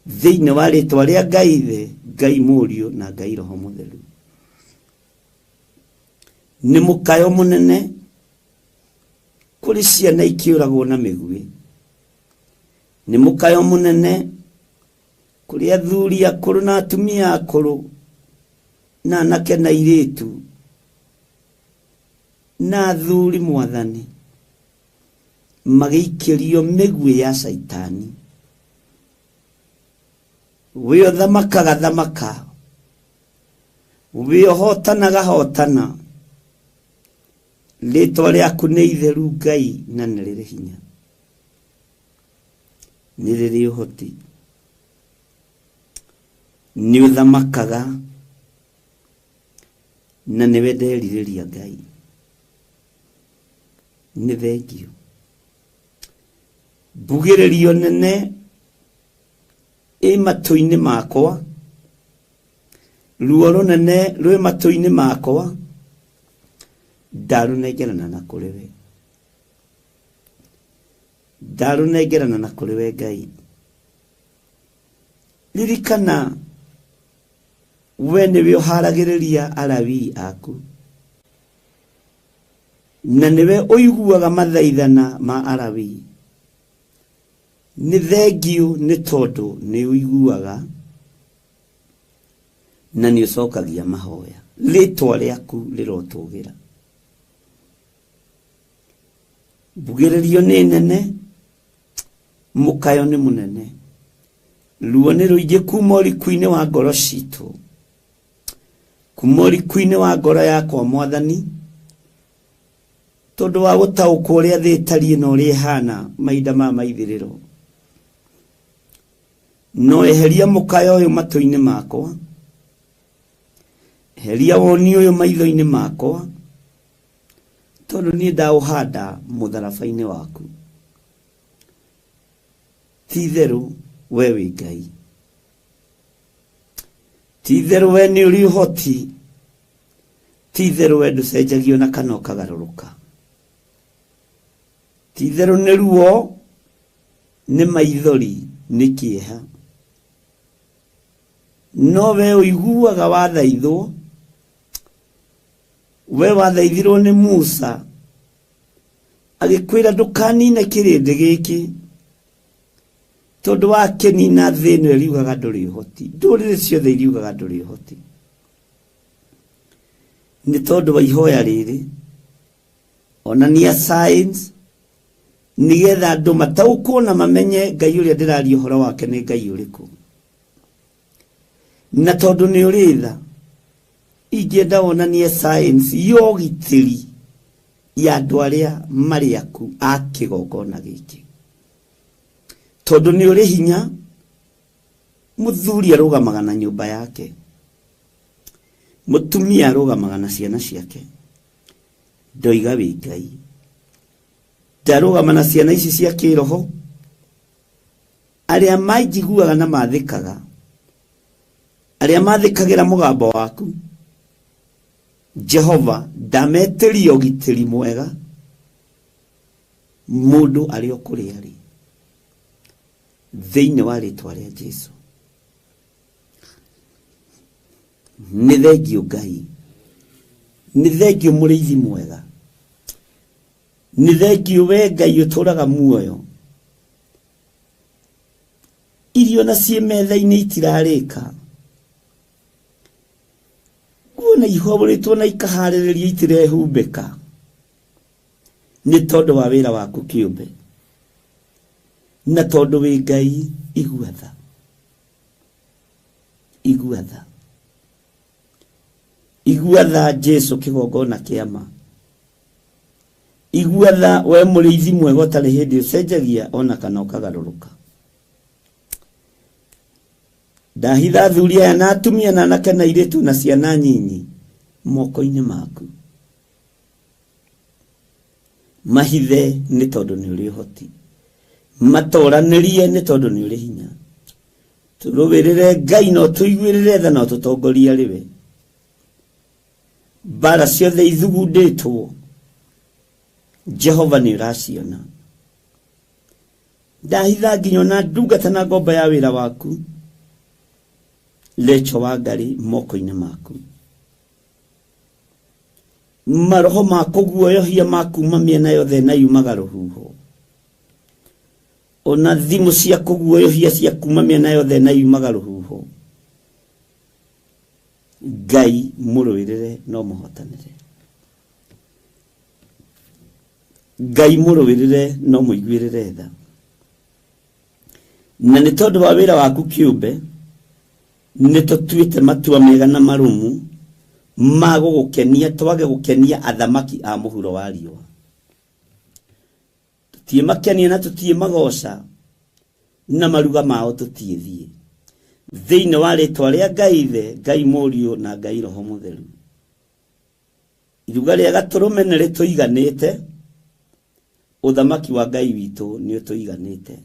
thiini wa ritwa ria Ngai the Ngai Murio na Ngai Roho Mutheru ni mukayo munene kuri ciana ikiuragwo na migwi ni mukayo munene kuri athuri akuru na atumia akuru na anake na iritu na athuri mwathani magiikirio migwi ya saitani we thamakaga thamaka we hotanaga hotana ritwa riaku ni itheru Ngai na ni riri hinya ni riri uhoti ni uthamakaga na ni wendeririria Ngai ni thengio mbugiririo nene matu-ini makwa ruo runene rwi matu-ini makwa ndarunengerana na kuri we ndarunengerana na kuri we Ngai ririkana we niwe uharagiriria arawi aku na niwe uiguaga mathaithana ma arawi ni thengio ni tondu ni uiguaga na nĩ ũcokagia mahoya. Rĩtwa rĩaku rĩrotũgĩra. Mbugĩrĩrio nĩ nene, mũkayo nĩ mũnene. Ruo nĩ rũingĩ kuma ũriku-inĩ wa ngoro citũ, kuma ũriku-inĩ wa ngoro yakwa Mwathani, tondũ wa gũtaũkwo ũrĩa thĩ ĩtariĩ na ũrĩa ĩhana mahinda ma maithirĩro. No eheria mũkayo ũyũ matũ-inĩ makwa, eheria woni ũyũ maitho-inĩ makwa, tondũ niĩ ndaũhanda mũtharaba-inĩ waku. Ti-itherũ we wĩ Ngai, ti-itherũ we nĩ ũrĩ ũhoti, ti-itherũ we ndũcenjagio na kana ũkagarũrũka. Ti-itherũ nĩ ruo, nĩ maithori, nĩ kĩeha, no we ũiguaga wathaithwo. We wathaithirwo nĩ Musa agĩkwĩra ndũkanine kĩrĩndĩ gĩkĩ, tondũ wakĩnina thĩ ĩno ĩriugaga ndũrĩ ũhoti. Ndũrĩrĩ ciothe iriugaga ndũrĩ ũhoti. Nĩ tondũ wa ihoya rĩrĩ, onania signs, nĩgetha andũ mataũkwo na mamenye Ngai ũrĩa ndĩraria ũhoro wake nĩ Ngai ũrĩkũ. Na tondũ nĩ ũrĩ tha, ingĩenda wonanie signs ya ũgitĩri ya andũ arĩa marĩ aku a kĩgongona gĩkĩ. Tondũ nĩ ũrĩ hinya, mũthuri arũgamaga na nyũmba yake, mũtumia arũgamaga na ciana ciake. Ndoiga wĩ Ngai, ndarũgama na ciana ici cia kĩroho, arĩa manjiguaga na mathĩkaga, arĩa mathĩkagĩra mũgambo waku. Jehova, ndametĩria ũgitĩri mwega, mũndũ arĩ o kũrĩa arĩ, thĩinĩ wa rĩtwa rĩa Jesũ. Nĩ thengio Ngai, nĩ thengio mũrĩithi mwega, nĩ thengio we Ngai ũtũraga muoyo. Irio na ciĩ metha-inĩ itirarĩka, kuona ihũrĩtwo na ikaharĩrĩria itirehumbĩka, nĩ tondũ wa wĩra waku kĩũmbe, na tondũ wĩ Ngai. Igua tha, igua tha, igua tha Jesũ kĩgongona kĩama. Igua tha we mũrĩithi mwega ũtarĩ hĩndĩ ũcenjagia ona kana ũkagarũrũka. Ndahitha athuri aya na atumia na anake na airĩtu na ciana nyinyi moko-inĩ maku. Mahithe nĩ tondũ nĩ ũrĩ ũhoti, matoranĩrie nĩ tondũ nĩ ũrĩ hinya. Tũrũwĩrĩre Ngai no tũiguĩrĩre tha no tũtongoria rĩwe. Mbara ciothe ithugundĩtwo, Jehova nĩ ũraciona. Ndahitha nginya ona ndungata na ngomba ya wĩra waku, Lecho wa Ngai moko-inĩ maku. Maroho ma kũguoyohia makuma mĩena yothe na yumaga rũhuho. Ona thimũ cia kũguoyohia cia kuma mĩena yothe na yumaga rũhuho. Ngai mũrũwĩrĩre no mũhotanĩre. Ngai mũrũwĩrĩre no mũiguĩrĩre tha. Na nĩ tondũ wa wĩra waku kĩũmbe, nĩ tũtuĩte matua mega na marũmu ma gũgũkenia, twage gũkenia athamaki a mũhuro wa riũa. Tũtiĩmakenia na tũtiĩmagoca, na maruga mao tũtiĩthiĩ. Thĩinĩ wa rĩtwa rĩa Ngai Ithe, Ngai Mũriũ na Ngai Roho Mũtheru. Iruga rĩa Gatũrũme nĩ rĩtũiganĩte, ũthamaki wa Ngai witũ nĩ ũtũiganĩte.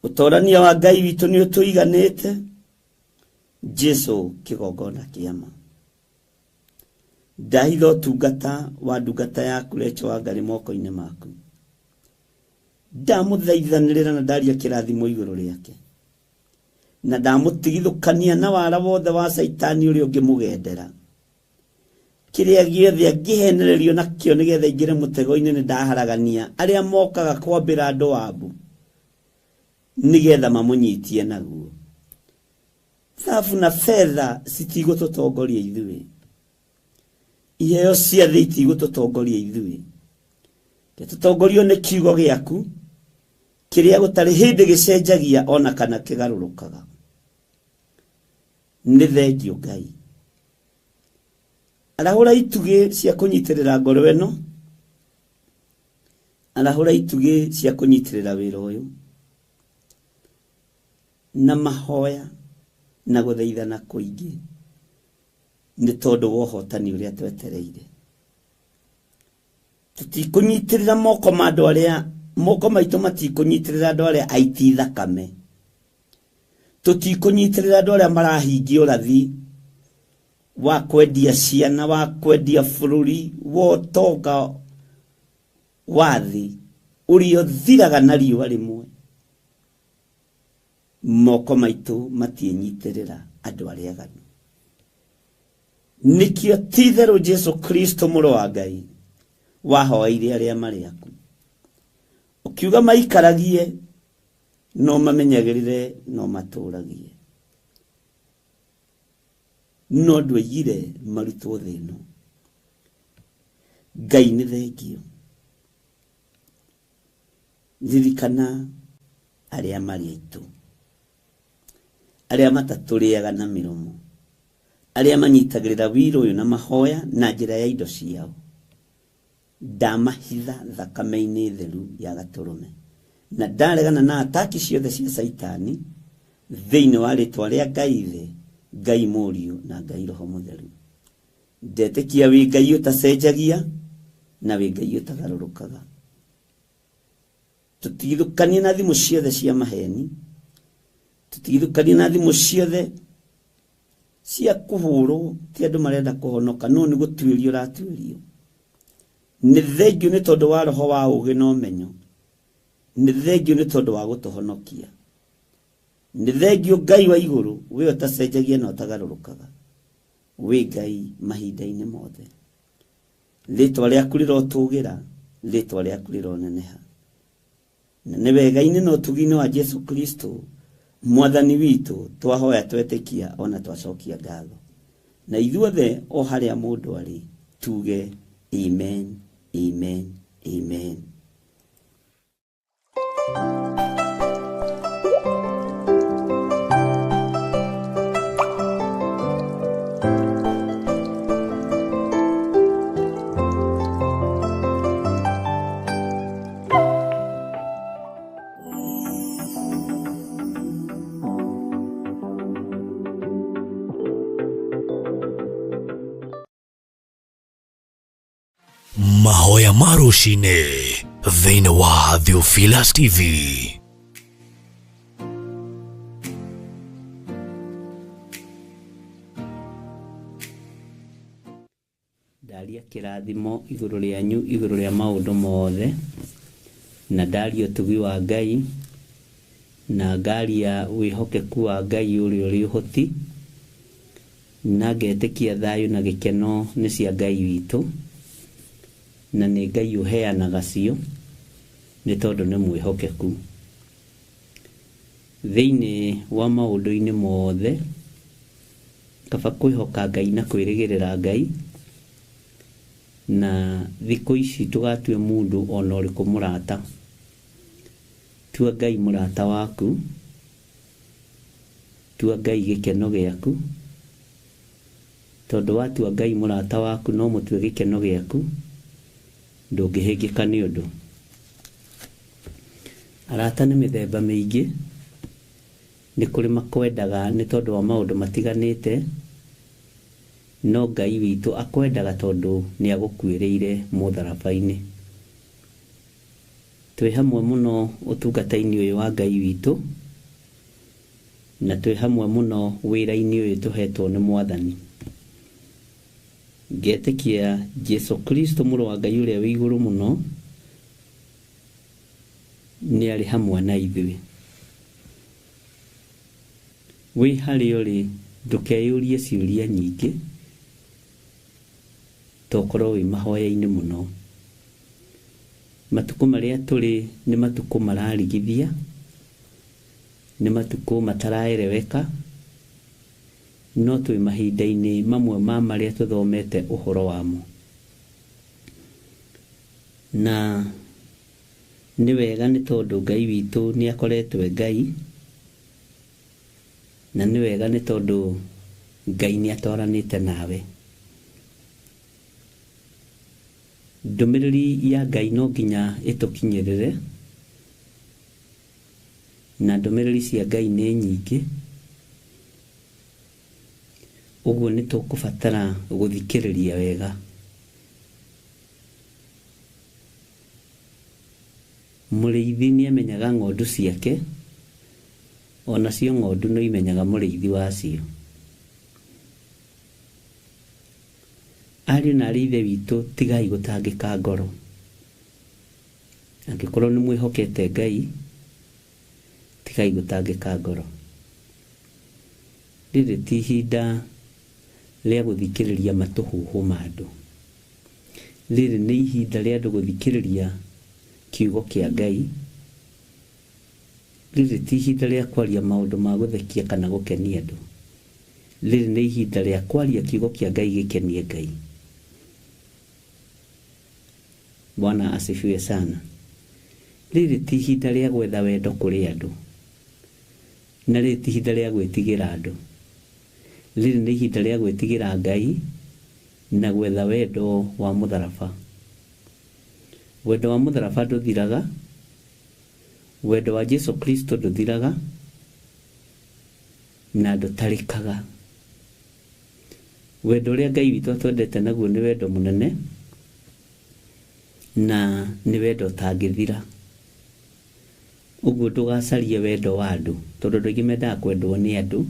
Ũtorania wa Ngai witũ nĩ ũtũiganĩte. Jesũ kĩgongona kĩama. Ndahitha ũtungata wa ndungata yaku Lecho wa Ngai moko-inĩ maku. Ndamũthaithanĩrĩra na ndaria kĩrathimo igũrũ rĩake, na ndamũtigithũkania na wara wothe wa Saitani ũrĩa ũngĩmũgendera. Kĩrĩa gĩothe angĩhenererio nakĩo nĩgetha ingĩre mũtego-inĩ nĩ ndaharagania arĩa mokaga kwambĩra andũ wabu nĩgetha mamũnyitie naguo. thabu na fedha citigũtũtongoria ithuĩ, iheo cia thĩ itigũtũtongoria ithuĩ, tũtongorio nĩ kiugo gĩaku kĩrĩa gũtarĩ hĩndĩ gĩcenjagia ona kana kĩgarũrũkaga. Nĩ thengio Ngai. Arahũra itugĩ cia kũnyitĩrĩra ngoro ĩno, arahũra itugĩ cia kũnyitĩrĩra wĩra ũyũ, na mahoya na gũthaithana kũingĩ nĩ tondũ wa ũhotani ũrĩa twetereire. Tũtikũnyitĩrĩra moko ma andũ arĩa, moko maitũ matikũnyitĩrĩra andũ arĩa aiti thakame, tũtikũnyitĩrĩra andũ arĩa marahingia ũrathi wa kwendia ciana, wa kwendia bũrũri, wa ũtonga wa thĩ ũrĩa ũthiraga na riũa rĩmwe. Moko maitũ matiĩnyitĩrĩra andũ arĩa aganu. Nĩkĩo ti-itherũ Jesu Kristo mũrũ wa Ngai wahoeire arĩa marĩ aku, ũkiuga maikaragie no mamenyagĩrĩre no matũragie, no ndũigire marutwo thĩ ĩno. Ngai nĩ thengio. Ririkana arĩa marĩ aitũ, arĩa matatũrĩaga na mĩromo, arĩa manyitagĩrĩra wĩra ũyũ na mahoya na njĩra ya indo ciao. Ndamahitha thakame-inĩ theru ya Gatũrũme, na ndaregana na ataki ciothe cia Saitani thĩinĩ wa rĩtwa rĩa Ngai Ithe, Ngai Mũriũ na Ngai Roho Mũtheru. Ndetĩkia wĩ Ngai ũtacenjagia na wĩ Ngai ũtagarũrũkaga. Tũtigithũkanie na thimũ ciothe cia maheni, tũtigithũkanie na thimũ ciothe cia kũhũrwo ti andũ marenda kũhonoka, no nĩ gũtuĩrio ũratuĩrio. Nĩ thengio nĩ tondũ wa roho wa ũũgĩ na ũmenyo, nĩ thengio nĩ tondũ wa gũtũhonokia, nĩ thengio Ngai wa igũrũ, we ũtacenjagia na ũtagarũrũkaga, we Ngai mahinda-inĩ mothe. Rĩtwa rĩaku rĩrotũũgĩra, rĩtwa rĩaku rĩroneneha, na nĩ wega-inĩ na ũtugi-inĩ wa Jesu Kristo Mwathani witũ twahoya twetĩkia ona twacokia ngatho. Na ithuothe o harĩa mũndũ arĩ tuge amen, amen, amen. Mahoya ma rũcinĩ thĩinĩ wa Theophilus TV. Ndaria kĩrathimo igũrũ rĩanyu, igũrũ rĩa maũndũ mothe, na ndaria ũtugi wa Ngai, na ngaria wĩhokeku wa Ngai ũrĩa ũrĩ ũhoti, na ngetĩkia thayũ na gĩkeno nĩ cia Ngai witũ, na nĩ Ngai ũheanaga cio nĩ tondũ nĩ mwĩhokeku. Thĩinĩ wa maũndũ-inĩ mothe kaba kwĩhoka Ngai na kwĩrĩgĩrĩra Ngai, na thikũ ici tũgatue mũndũ ona ũrĩkũ mũrata. Tua Ngai mũrata waku, tua Ngai gĩkeno gĩaku, tondũ watua Ngai mũrata waku no mũtue gĩkeno gĩaku, ndũngĩhĩngĩka nĩ ũndũ. Arata nĩ mĩthemba mĩingĩ, nĩ kũrĩ makwendaga nĩ tondũ wa maũndũ matiganĩte, no Ngai witũ akwendaga tondũ nĩ agũkuĩrĩire mũtharaba-inĩ. Twĩ hamwe mũno ũtungata-inĩ ũyũ wa Ngai witũ, na twĩ hamwe mũno wĩra-inĩ ũyũ tũhetwo nĩ Mwathani. Ngetĩkia Jesu Kristo mũrũ wa Ngai ũrĩa wĩ igũrũ mũno nĩ arĩ hamwe na ithuĩ. Wĩ harĩa ũrĩ ndũkeyũrie ciũria nyingĩ, tokorwo wĩ mahoya-inĩ mũno. Matukũ marĩa tũrĩ nĩ matukũ mararigithia, nĩ matukũ mataraereweka, no twĩ mahinda-inĩ mamwe ma marĩa tũthomete ũhoro wamo, na nĩ wega nĩ tondũ Ngai witũ nĩ akoretwo Ngai, na nĩ wega nĩ tondũ Ngai nĩ atwaranĩte nawe. Ndũmĩrĩri ya Ngai no nginya ĩtũkinyĩrĩre, na ndũmĩrĩri cia Ngai nĩ nyingĩ, ũguo nĩ tũkũbatara gũthikĩrĩria wega. Mũrĩithi nĩ amenyaga ng'ondu ciake, onacio ng'ondu no imenyaga mũrĩithi wacio. Ariũ na aarĩ a Ithe witũ, tigai gũtangĩka ngoro. Angĩkorwo nĩ mwĩhokete Ngai, tigai gũtangĩka ngoro. Rĩrĩ ti ihinda rĩa gũthikĩrĩria matũhũhũ ma andũ. Rĩrĩ nĩ ihinda rĩa andũ gũthikĩrĩria kiugo kĩa Ngai. Rĩrĩ ti ihinda rĩa kwaria maũndũ ma gũthekia kana gũkenia andũ. Rĩrĩ nĩ ihinda rĩa kwaria kiugo kĩa Ngai gĩkenie Ngai. Bwana asifiwe sana. Rĩrĩ ti ihinda rĩa gwetha wendo kũrĩ andũ, na rĩrĩ ti ihinda rĩa gwĩtigĩra andũ. Rĩrĩ nĩ ihinda rĩa gwĩtigĩra Ngai na gwetha wendo wa mũtharaba. Wendo wa mũtharaba ndũthiraga, wendo wa Jesu Kristo ndũthiraga, na ndũtarĩkaga. Wendo ũrĩa Ngai witũ atwendete naguo nĩ wendo mũnene, na nĩ wendo ũtangĩthira. Ũguo ndũgacarie wendo wa andũ, tondũ andũ aingĩ mendaga kwendwo nĩ andũ,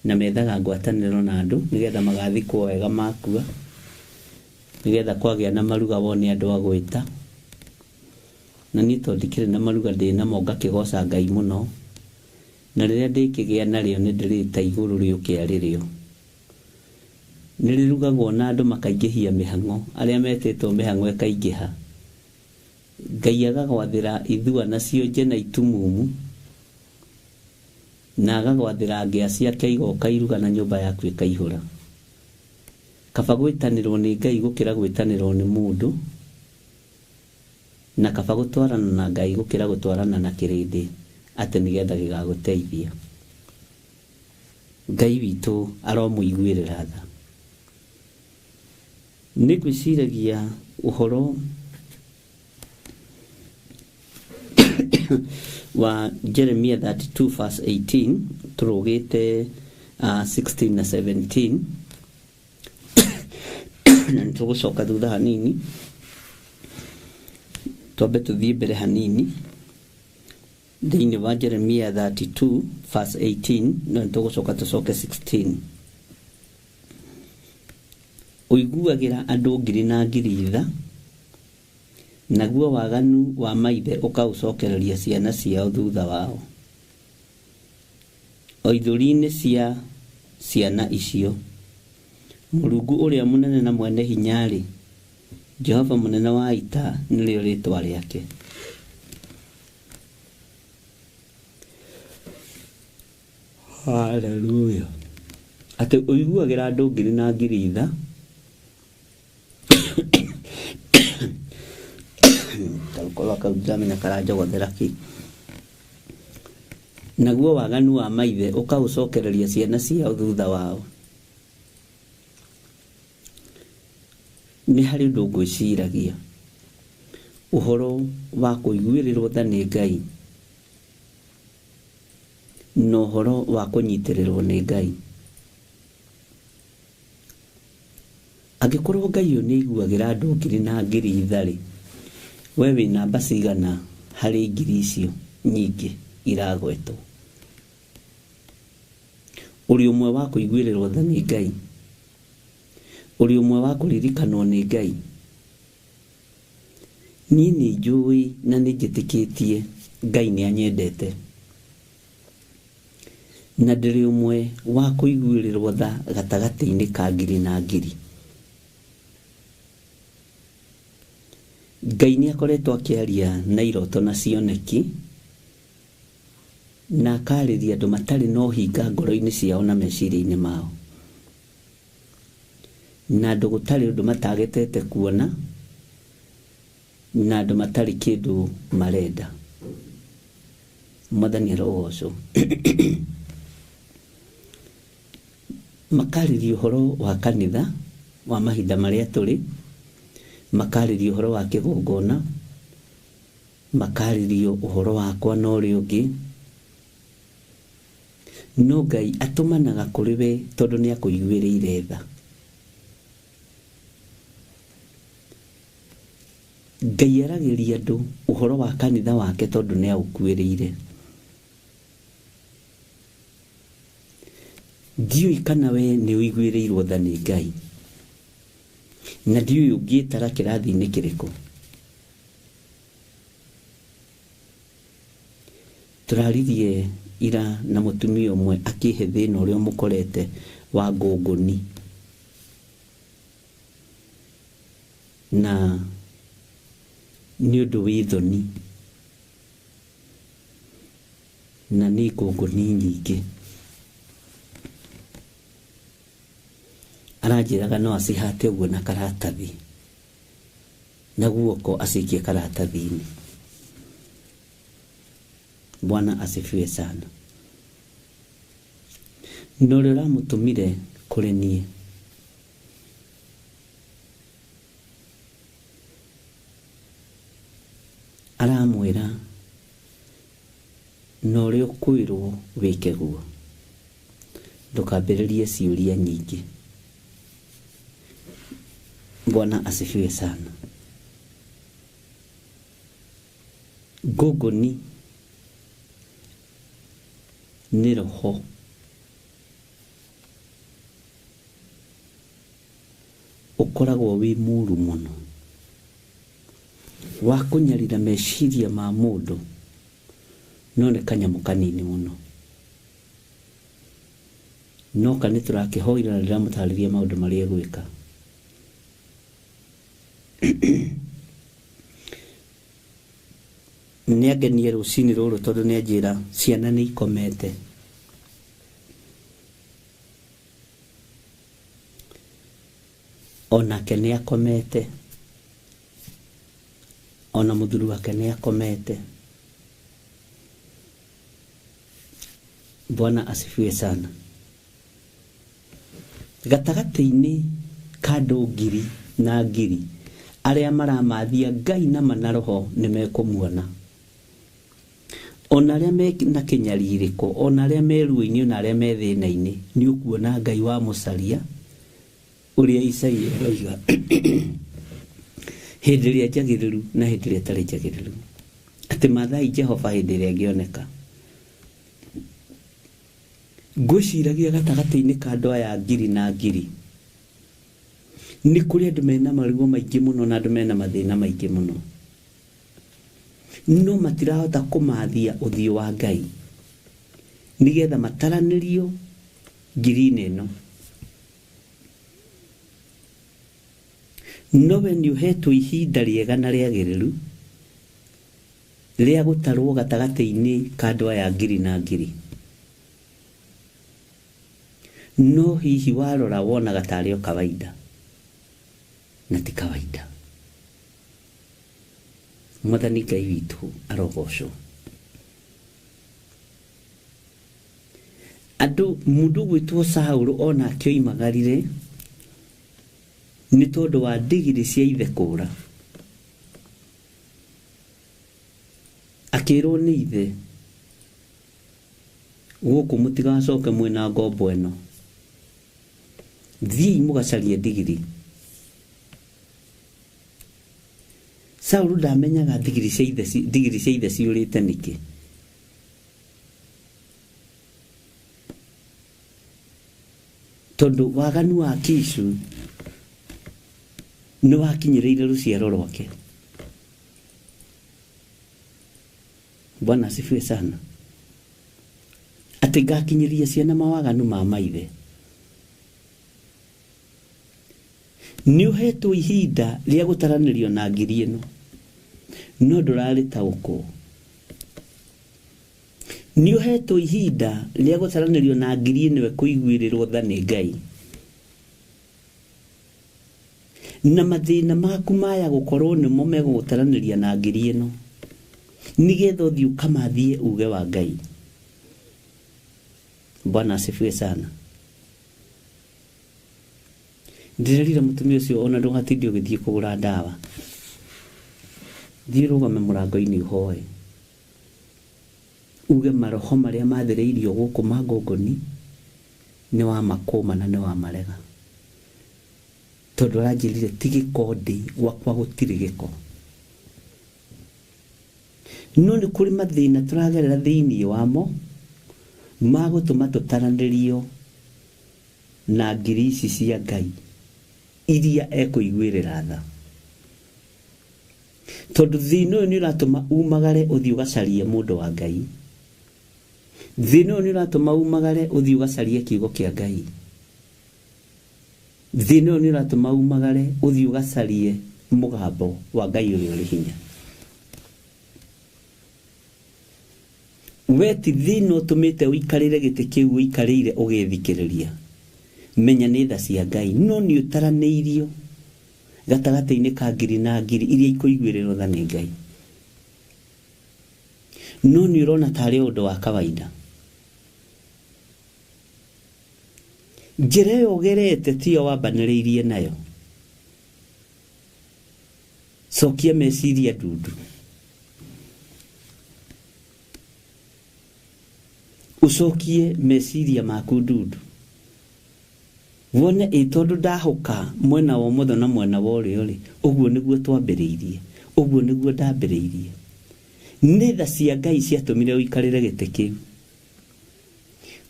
na methaga ngwatanĩro na andũ nĩgetha magathikwo wega makua, nĩgetha kwagĩa na maruga wone andũ a gwĩta. Na niĩ tondũ ndikĩrĩ na maruga ndĩnamo ngakĩgoca Ngai mũno, na rĩrĩa ndĩkĩgĩa narĩo nĩ ndĩrĩta igũrũ rĩũke arĩrĩo. Nĩ rĩrugagwo na andũ makaingĩhia mĩhang'o, arĩa metĩtwo mĩhang'o ĩkaingĩha. Ngai agagwathĩra ithua nacio nje na itumumu, na agagwathĩra ngĩa ciake igoka iruga na nyũmba yaku ĩkaihũra. Kaba gwĩtanĩrwo nĩ Ngai gũkĩra gwĩtanĩrwo nĩ mũndũ, na kaba gũtwarana na Ngai gũkĩra gũtwarana na kĩrĩndĩ, atĩ nĩgetha gĩgagũteithia. Ngai witũ aromũiguĩrĩra tha. Nĩ ngwĩciragia ũhoro wa Jeremiah 32 verse 18 tũrũgĩte 16 na 17 na nĩtũgũcoka thutha hanini twambe tũthiĩ mbere hanini thĩinĩ wa Jeremiah 32 verse 18 na nĩtũgũcoka tũcoke 16. Ũiguagĩra andũ ngiri na ngiri itha, naguo waganu wa maithe ũkaũcokereria ciana ciao thutha wao. O ithũri-inĩ cia ciana icio, Mũrungu ũrĩa mũnene na mwene hinya-rĩ, Jehova mũnene wa ita nĩrĩo rĩĩtwa rĩake. Hallelujah. Atĩ ũiguagĩra andũ ngiri na ngiri itha, tarukola kaujamina karanjogothera ki, naguo waganu wa maithe ũkaũcokereria ciana ciao thutha wao. Nĩ harĩ ũndũ ngwĩciragia ũhoro wa kũiguĩrĩrwo tha nĩ Ngai na ũhoro wa kũnyitĩrĩrwo nĩ Ngai. Angĩkorwo Ngai ũyũ nĩ aiguagĩra andũ ngiri na ngiri itha-rĩ, we wĩ namba cigana harĩ ngiri icio nyingĩ iragwetwo? Ũrĩ ũmwe wa kũiguĩrĩrwo tha nĩ Ngai? Ũrĩ ũmwe wa kũririkanwo nĩ Ngai? Niĩ nĩ njũĩ na nĩ njĩtĩkĩtie Ngai nĩ anyendete, na ndĩrĩ ũmwe wa kũiguĩrĩrwo tha gatagatĩ-inĩ ka ngiri na ngiri. Ngai nĩ akoretwo akĩaria na iroto na cioneki na akarĩria andũ matarĩ no hinga ngoro-inĩ ciao na meciria-inĩ mao, na andũ gũtarĩ ũndũ matagetete kuona, na andũ matarĩ kĩndũ marenda. Mwathani arogocwo. Makarĩria ũhoro wa kanitha wa mahinda marĩa tũrĩ, makarĩria ũhoro wa kĩgongona, makarĩria ũhoro wakwa na ũrĩa ũngĩ. No Ngai atũmanaga kũrĩ we tondũ nĩ akũiguĩrĩire tha. Ngai aragĩria andũ ũhoro wa kanitha wake tondũ nĩ aũkuĩrĩire. Ndiũĩ kana we nĩ ũiguĩrĩirwo tha nĩ Ngai, na ndiũĩ ũngĩtara kĩrathi-inĩ kĩrĩkũ. Tũraririe ira na mũtumia ũmwe akĩhe thĩna ũrĩa mũkorete wa ngũngũni, na nĩ ũndũ wĩ thoni, na nĩ ngũngũni nyingĩ. Aranjĩraga no acihate ũguo na karatathi, na guoko acikie karatathi-inĩ. Bwana asifiwe sana. No ũrĩa ũramũtũmire kũrĩ niĩ, aramwĩra no ũrĩa ũkwĩrwo wĩke guo, ndũkambĩrĩrie ciũria nyingĩ. Bwana asifiwe sana. Ngũngũni nĩ roho ũkoragwo wĩ mũru mũno wa kũnyarira meciria ma mũndũ, no nĩ kanyamũ kanini mũno. No kanĩ tũrakĩhoira na ndĩramũtarĩria maũndũ marĩa egwĩka. Nĩ angenie rũcinĩ rũrũ tondũ nĩ anjĩra ciana nĩ ikomete. Onake nĩ akomete, ona mũthuri wake nĩ akomete. Bwana asifiwe sana. Gatagatĩ-inĩ ka andũ ngiri na ngiri arĩa maramathia Ngai na manaroho nĩ mekũmuona, ona arĩa mena kĩnyarirĩko, ona arĩa me ruo-inĩ, ona arĩa me thĩna-inĩ, nĩ ũkuona Ngai wa mũcaria ũrĩa Isaia oiga hĩndĩ ĩrĩa njagĩrĩru na hĩndĩ ĩrĩa ĩtarĩ njagĩrĩru, atĩ mathai Jehova hĩndĩ ĩrĩa angĩoneka. Ngwĩciragia gatagatĩ-inĩ ka andũ aya ngiri na ngiri nĩ kũrĩ andũ mena maruo maingĩ mũno na andũ mena mathĩna maingĩ mũno, no matirahota kũmathia ũthiũ wa Ngai nĩgetha mataranĩrio ngiri-inĩ ĩno. No we nĩ ũhetwo ihinda rĩega na rĩagĩrĩru rĩa gũtarwo gatagatĩ-inĩ ka andũ aya ngiri na ngiri. No hihi warora wonaga tarĩ o kawaida, na ti kawaida. Mwathani Ngai witũ arogocwo. Andũ mũndũ gwĩtwo Saũlũ ona akĩoimagarire nĩ tondũ wa ndigiri cia ithe kũũra. Akĩrwo nĩ ithe, gũkũ mũtigacoke mwĩna ngombo ĩno, thiĩ mũgacarie ndigiri. Saũlũ ndamenyaga ndigiri cia ithe ciũrĩte nĩkĩ. Tondũ waganu wa Kishu nĩ wakinyĩrĩire rũciaro rwake. Bwana asifiwe sana. Atĩ ngakinyĩria ciana mawaganu ma maithe. Nĩ ũhetwo ihinda rĩa gũtaranĩrio na ngiri ĩno, no ndũrarĩtaũkwo. nĩ ũhetwo ihinda rĩa gũtaranĩrio na ngiri nĩwe kũiguĩrĩrwo tha nĩ Ngai. Na mathĩna maku maya gũkorwo nĩmo megũgũtaranĩria na ngiri ĩno, nĩgetha ũthiĩ ũkamathie uge wa Ngai. Bwana asifiwe sana. Ndĩrerire mũtumia ũcio ona ndũgatinde ũgĩthiĩ kũgũra ndawa. Thiĩ rũgame mũrango-inĩ ũhoe. Uge maroho marĩa mathereirio gũkũ mangongoni nĩ wa makũma na nĩ wa marega. Tondũ aranjĩrire ti gĩkondi gwakwa gũtirĩ gĩko. No nĩ kũrĩ mathĩna tũragerera thĩinĩ wamo magũtũma tũtaranĩrio na ngiri ici cia Ngai iria ekũiguĩrĩra tha. Tondũ thĩna ũyũ nĩ ũratũma umagare ũthiĩ ũgacarie mũndũ wa Ngai. Thĩna ũyũ nĩ ũratũma umagare ũthiĩ ũgacarie kiugo kĩa Ngai. Thĩna ũyũ nĩ ũratũma umagare ũthiĩ ũgacarie mũgambo wa Ngai ũrĩa ũrĩ hinya. We ti thĩna ũtũmĩte ũikarĩre gĩtĩ kĩu ũikarĩire ũgĩthikĩrĩria. Menya nĩ tha cia Ngai, no nĩ ũtaranĩirio gatagatĩ-inĩ ka ngiri na ngiri iria ikũiguĩrĩrwo tha nĩ Ngai. No nĩ ũrona tarĩ ũndũ wa kawaida. Njĩra ĩyo ũgerete tiyo wambanĩrĩirie nayo. Cokia meciria ndundu. Ucokie meciria maku ndundu. Wone tondũ ndahũka mwena wa ũmotho na mwena wa ũrĩo rĩ, ũguo nĩguo twambĩrĩirie, ũguo nĩguo ndambĩrĩirie. Nĩ tha cia Ngai ciatũmire ũikarĩre gĩtĩ kĩu.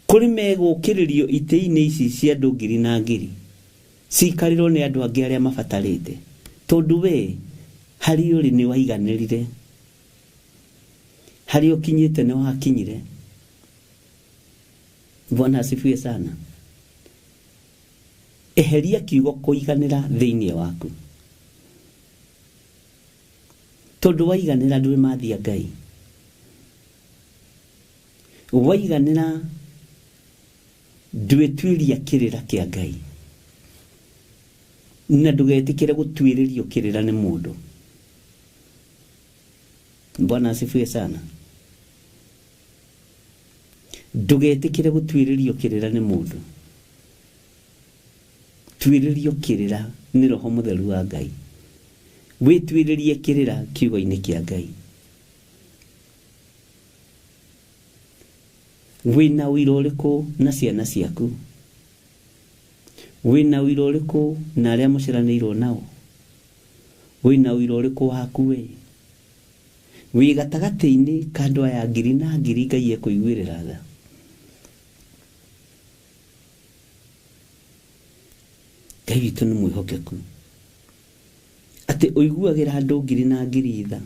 Kũrĩ megũkĩrĩrio itĩ-inĩ ici cia andũ ngiri na ngiri, cikarĩrwo nĩ andũ angĩ arĩa mabatarĩte. Tondũ we harĩ ũrĩ nĩ waiganĩrire, harĩ ũkinyĩte nĩ wakinyire. Bwana asifiwe sana. Eheria kiugo kũiganĩra thĩinĩ waku. Tondũ waiganĩra ndũrĩ mathia Ngai. Waiganĩra ndwĩtuĩria kĩrĩra kĩa Ngai. Na ndũgetĩkĩre gũtuĩrĩrio kĩrĩra nĩ mũndũ. Bwana asifiwe sana. Ndũgetĩkĩre gũtuĩrĩrio kĩrĩra nĩ mũndũ. Tuĩrĩrio kĩrĩra nĩ Roho Mũtheru wa Ngai. Wĩtuĩrĩrie kĩrĩra kiugo-inĩ kĩa Ngai. Wĩna ũira ũrĩkũ na ciana ciaku? Wĩna ũira ũrĩkũ na arĩa mũciaranĩirwo nao? Wĩna ũira ũrĩkũ waku we? Wĩ gatagatĩ-inĩ ka andũ aya ngiri na ngiri Ngai ekũiguĩrĩra tha. Ngai witũ nĩ mwĩhokeku atĩ ũiguagĩra andũ ngiri na ngiri tha.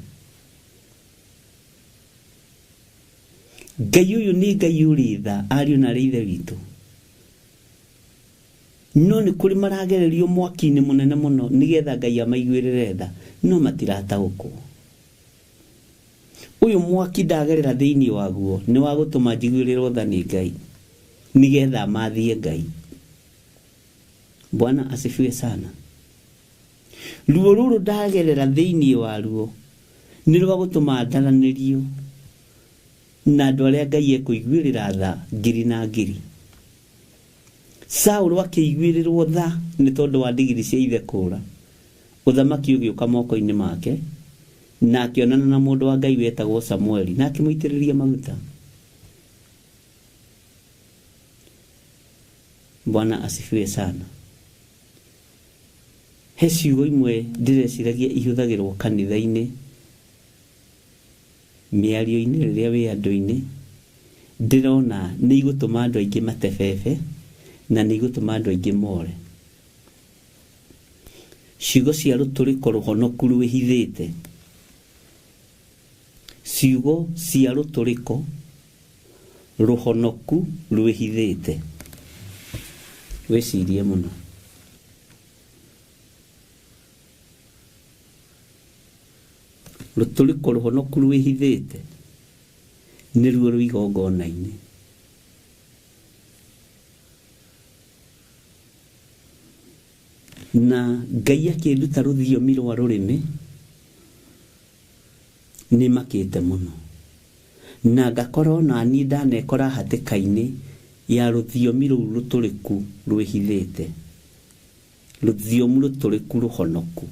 Ngai ũyũ nĩ Ngai ũrĩ tha, ariũ na arĩ ithe witũ. No nĩ kũrĩ maragererio mwaki-inĩ mũnene mũno nĩgetha Ngai amaiguĩrĩre tha, no matirataũkwo. Ũyũ mwaki ndagerera thĩinĩ waguo nĩ wa gũtũma njiguĩrĩrwo tha nĩ Ngai, nĩgetha mathie Ngai. Bwana asifiwe sana. Ruo rũrũ ndagerera thĩinĩ waruo nĩ rwa gũtũma ndaranĩrio na andũ arĩa Ngai ekũiguĩrĩra tha ngiri na ngiri. Saũlũ akĩiguĩrĩrwo tha nĩ tondũ wa ndigiri cia ithe kũũra. Ũthamaki ũgĩũka moko-inĩ make na akĩonana na mũndũ wa Ngai wetagwo Samueli na akĩmũitĩrĩria maguta. Bwana asifiwe sana. He ciugo imwe ndĩreciragia ihũthagĩrwo kanitha-inĩ, mĩario-inĩ rĩrĩa wĩ andũ-inĩ, ndĩrona nĩ igũtũma andũ aingĩ matebebe na nĩ igũtũma andũ aingĩ more. Ciugo cia rũtũrĩko rũhonoku rwĩhithĩte. Ciugo cia rũtũrĩko rũhonoku rwĩhithĩte. Wĩcirie mũno. Rũtũrĩko rũhonoku rwĩhithĩte nĩ ruo rwĩ igongona-inĩ. Na Ngai akĩnduta rũthiomi rwa rũrĩmĩ nĩ makĩte mũno, na ngakorwo na niĩ ndanekora hatĩka-inĩ ya rũthiomi rũu rũtũrĩku rwĩhithĩte, rũthiomi rũtũrĩku rũhonoku.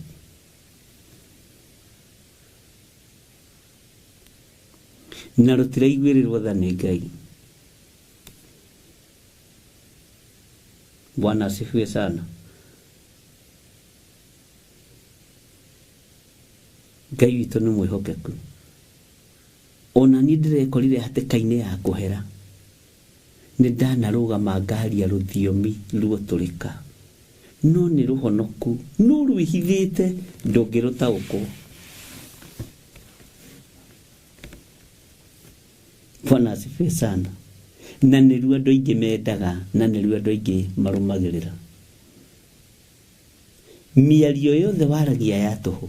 Na rũtiraiguĩrĩrwo tha nĩ Ngai. Bwana asifiwe sana. Ngai witũ nĩ mwĩhokeku. Ona niĩ ndĩrekorire hatĩka-inĩ ya kũhera, nĩ ndanarũgama ngaria rũthiomi rũtũrĩka, no nĩ rũhonoku, no rwĩhithĩte ndũngĩrũtaũkwo. Bwana asifiwe sana. Na nĩruo andũ aingĩ mendaga, na nĩruo andũ aingĩ marũmagĩrĩra. Mĩario yothe waragia ya tũhũ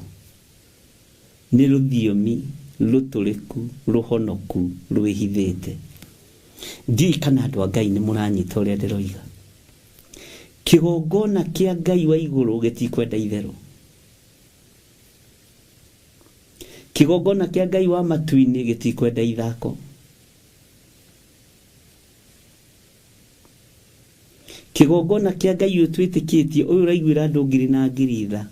nĩ rũthiomi rũtũrĩku rũhonoku rwĩhithĩte. Ndiũĩ kana andũ a Ngai nĩ mũranyita ũrĩa ndĩroiga. Kĩgongona kĩa Ngai wa igũrũ gĩtikwenda itherũ. Kĩgongona kĩa Ngai wa matu-inĩ gĩtikwenda ithako. Kĩgongona kĩa Ngai ũyũ twĩtĩkĩtie, ũyũ ũraiguĩra andũ ngiri na ngiri tha,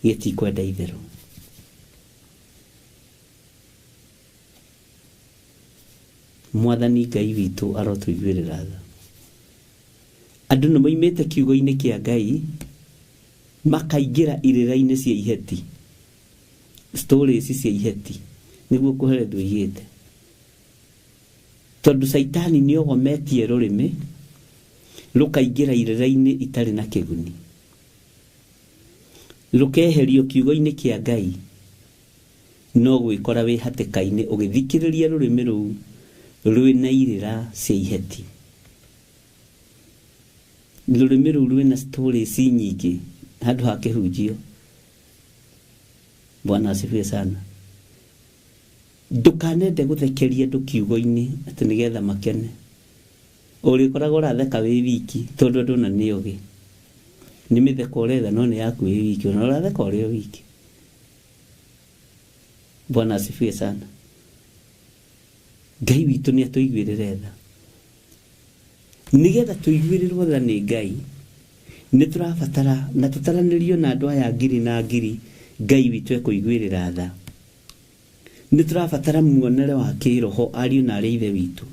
gĩtikwenda itherũ. Mwathani Ngai witũ arotũiguĩrĩra tha. Andũ nĩ moimĩte kiugo-inĩ kĩa Ngai makaingĩra irĩra-inĩ cia iheti, stories cia iheti, nĩguo kũherethwo igĩte. Tondũ Saitani nĩ ogometie rũrĩmĩ rũkaingĩra irĩra-inĩ itarĩ na kĩguni, rũkeherio kiugo-inĩ kĩa Ngai, no gwĩkora wĩ hatĩka-inĩ ũgĩthikĩrĩria rũrĩmĩ rũu rwĩna irĩra cia iheti. Rũrĩmĩ rũu rwĩna stories nyingĩ handũ ha kĩhunjio. Bwana asifiwe sana. Ndũkanende gũthekeria andũ kiugo-inĩ atĩ nĩgetha makene. Ũrĩkoragwo ũratheka wĩ wiki tondũ andũ na nĩ ũgĩ. Nĩ mĩtheko ũretha no nĩ yaku wĩ wiki, ona ũratheka ũrĩ o wiki. Bwana asifiwe sana. Ngai witũ nĩ atũiguĩrĩre tha. Nĩgetha tũiguĩrĩrwo tha nĩ Ngai, nĩ tũrabatara na tũtaranĩrio na andũ aya ngiri na ngiri Ngai witũ ekũiguĩrĩra tha. Nĩ tũrabatara muonere wa kĩroho ariũ na arĩa ithe witũ.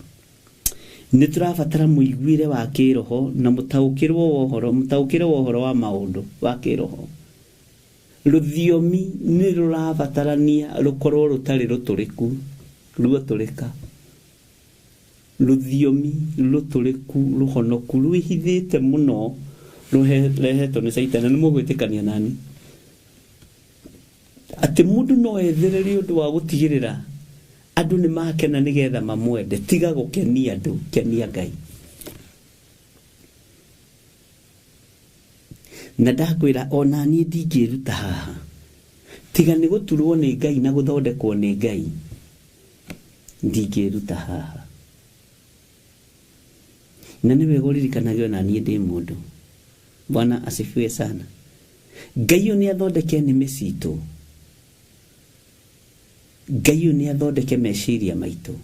Nĩ tũrabatara mũiguĩre wa kĩroho na mũtaũkĩrwo wa ũhoro wa maũndũ wa kĩroho. Rũthiomi nĩ rũrabatarania rũkorwo rũtarĩ rũtũrĩku, rũtũrĩka. Rũthiomi rũtũrĩku rũhonoku rwĩhithĩte mũno rũrehetwo nĩ Saitani. Nĩ mũgwĩtĩkania nani atĩ mũndũ no etherere ũndũ wa gũtigĩrĩra andũ nĩ makena nĩgetha mamwende? Tiga gũkenia andũ, kenia Ngai. Na ndakwĩra ona niĩ ndingĩruta haha, tiga nĩ gũturwo nĩ Ngai na gũthondekwo nĩ Ngai, ndingĩruta haha. Na nĩ wega ũririkanage ona niĩ ndĩ mũndũ. Bwana asifiwe sana. Ngai ũyũ nĩ athondeke nĩmĩ citũ. Ngai ũyũ nĩ athondeke meciria maitũ.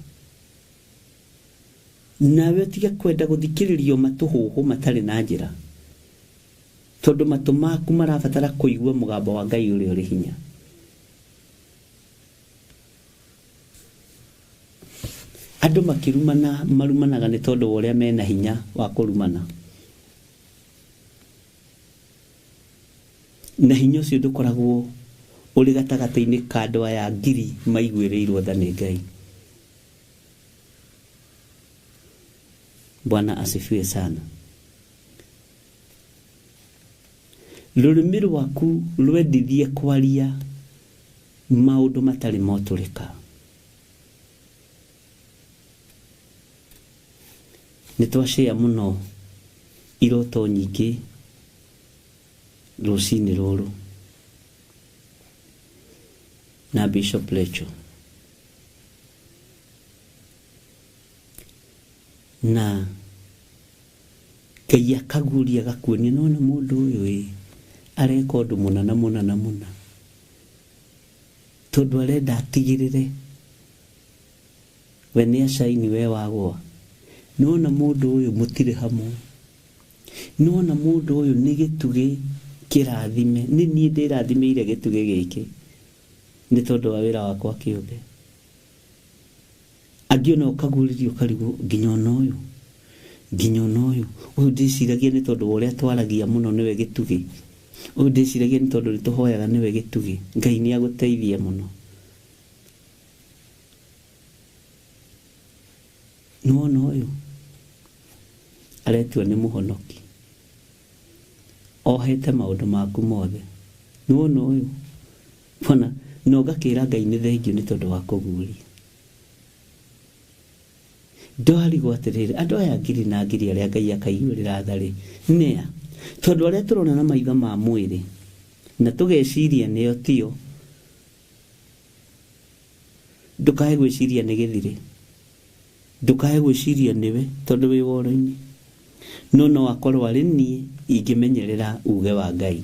Nawe ũtige kwenda gũthikĩrĩrio matũhũhũ matarĩ na njĩra, tondũ matũ maku marabatara kũigua mũgambo wa Ngai ũrĩa ũrĩ hinya. Andũ marumanaga nĩ tondũ wa ũrĩa mena hinya wa kũrumana. Na hinya ũcio ndũkoragwo ũrĩ gatagatĩ-inĩ ka andũ aya ngiri maiguĩrĩirwo tha nĩ Ngai. Bwana asifiwe sana. Rũrĩmĩ rwaku rwendithie kwaria maũndũ matarĩ motũrĩka. Nĩ twashare mũno iroto nyingĩ rũcinĩ rũrũ na Bishop Lecho. na Ngai akaguria gakuonia nona mundu uyu areka undu munana tondu arenda atigirire we ni acaini we wagwa nona mundu uyu mutire hamwe nona mundu uyu ni gitugi kirathime ni nie ndirathimeire gitugi giki ni tondu wa wira wakwa kiumbe angiona ukaguririo karigu nginya uyu uyu ndiciragia ni tondu uria twaragia muno niwe gitugi uyu ndiciragia ni tondu rituhoyaga niwe gitugi Ngai ni aguteithie muno nona uyu aretwa ni muhonoki ohete maundu maku mothe nona uyu bona no gakira Ngai ni thengio ni tondu wa kuguria ndwari gwatirire andu aya ngiri na ngiri aria Ngai akaiguurira thari nea tondu aria turona na maitho ma mwiri na tugeciria nio tio ndukae gwiciria ni githire ndukae gwiciria niwe tondu wi woro-ini no akorwo ari nie ingimenyerera uge wa Ngai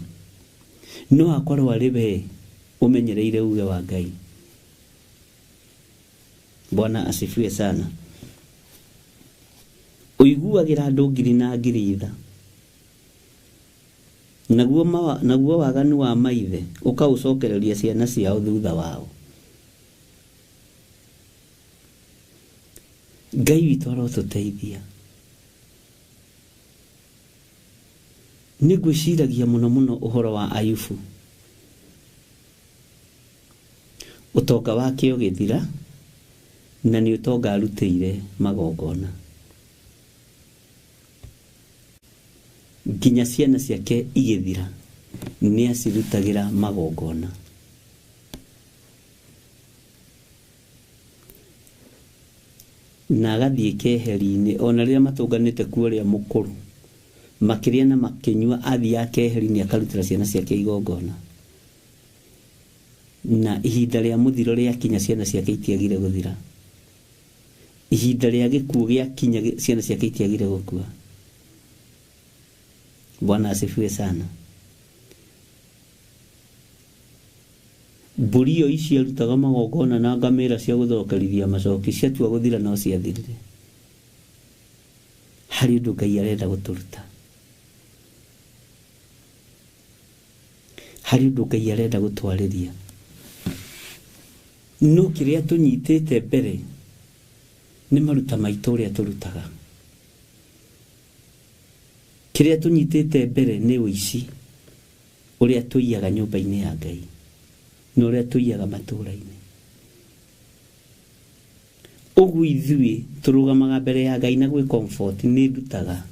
no akorwo ari we umenyereire uge wa Ngai. Bwana asifiwe sana. Uiguagira andu ngiri na ngiri itha naguo waganu wa maithe ukaucokereria ciana ciao thutha wao. Ngai witũ arotuteithia. Nĩngwĩciragia mũno ũhoro wa Ayubu. Ũtonga wake ũgĩthira na nĩ ũtonga arutĩire magongona. Nginya ciana ciake igĩthira nĩ acirutagĩra magongona. Na agathiĩ keheri-inĩ ona rĩrĩa matũnganĩte kuo ũrĩa mũkũrũ makĩrĩa na makĩnyua athiĩ keheri-inĩ akarutĩra ciana ciake igongona. Na ihinda rĩa mũthiro rĩakinya ciana ciake itiagire gũthira. Ihinda rĩa gĩkuũ gĩakinya ciana ciake itiagire gũkua. Bwana asifiwe sana. Mbũri iyo ici arutaga magongona na ngamĩra cia gũthorokerithia macoki ciatua gũthira no ciathirire. Harĩ ũndũ Ngai arenda gũtũruta. Harĩ ũndũ Ngai arenda gũtwarĩria. No kĩrĩa tũnyitĩte mbere nĩ maruta maitũ ũrĩa tũrutaga. Kĩrĩa tũnyitĩte mbere nĩ ũici ũrĩa tũiyaga nyũmba-inĩ ya Ngai na ũrĩa tũiyaga matũũra-inĩ. Ũguo ithuĩ tũrũgamaga mbere ya Ngai na gwĩ comfort nĩ ndutaga.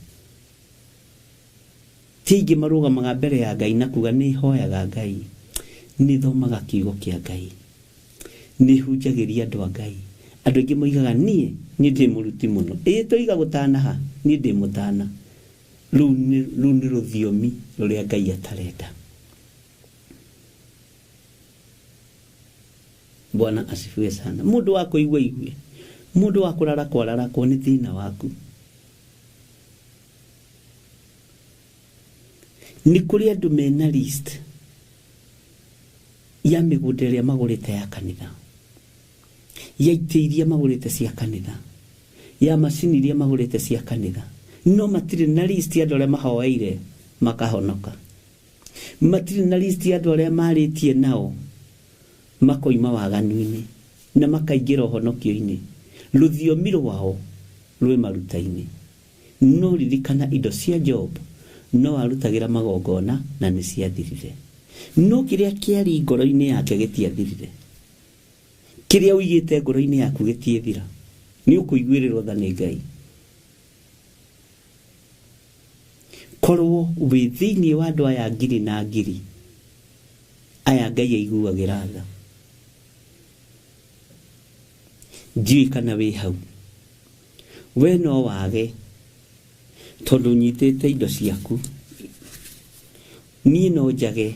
Ti aingĩ marũgamaga mbere ya Ngai na kuga nĩ hoyaga Ngai, nĩ thomaga kiugo kĩa Ngai, nĩ hunjagĩria andũ a Ngai. Andũ aingĩ moigaga niĩ ndĩ mũruti mũno. Ĩĩ tũiga gũtanaha niĩ ndĩ mũtana. Rĩu nĩ rũthiomi rũrĩa Ngai atarenda. Bwana asifiwe sana. Mũndũ wa kũigua igue, mũndũ wa kũrarakwo nĩ thĩna waku. Nĩ kũrĩ andũ mena list ya mĩgũnda ĩrĩa magũrĩte ya kanitha, ya itĩ iria magũrĩte cia kanitha, ya macini iria magũrĩte cia kanitha, no matirĩ na list ya andũ arĩa mahoeire makahonoka. Matirĩ na list ya andũ arĩa marĩtie nao makoima waganu-inĩ na makaingĩra ũhonokio-inĩ. Rũthiomi rwao rwĩ maruta-inĩ. No ririkana indo cia Job no arutagĩra magongona na nĩ ciathirire. No kĩrĩa kĩarĩ ngoro-inĩ yake gĩtiathirire. Kĩrĩa ũigĩte ngoro-inĩ yaku gĩtiethira. Nĩ ũkũiguĩrĩrwo tha nĩ Ngai. Korwo wĩ thĩinĩ wa andũ aya ngiri na ngiri aya Ngai aiguagĩra tha. Ndiũĩ kana wĩ hau. We no wage tondũ nyitĩte indo ciaku. Niĩ no njage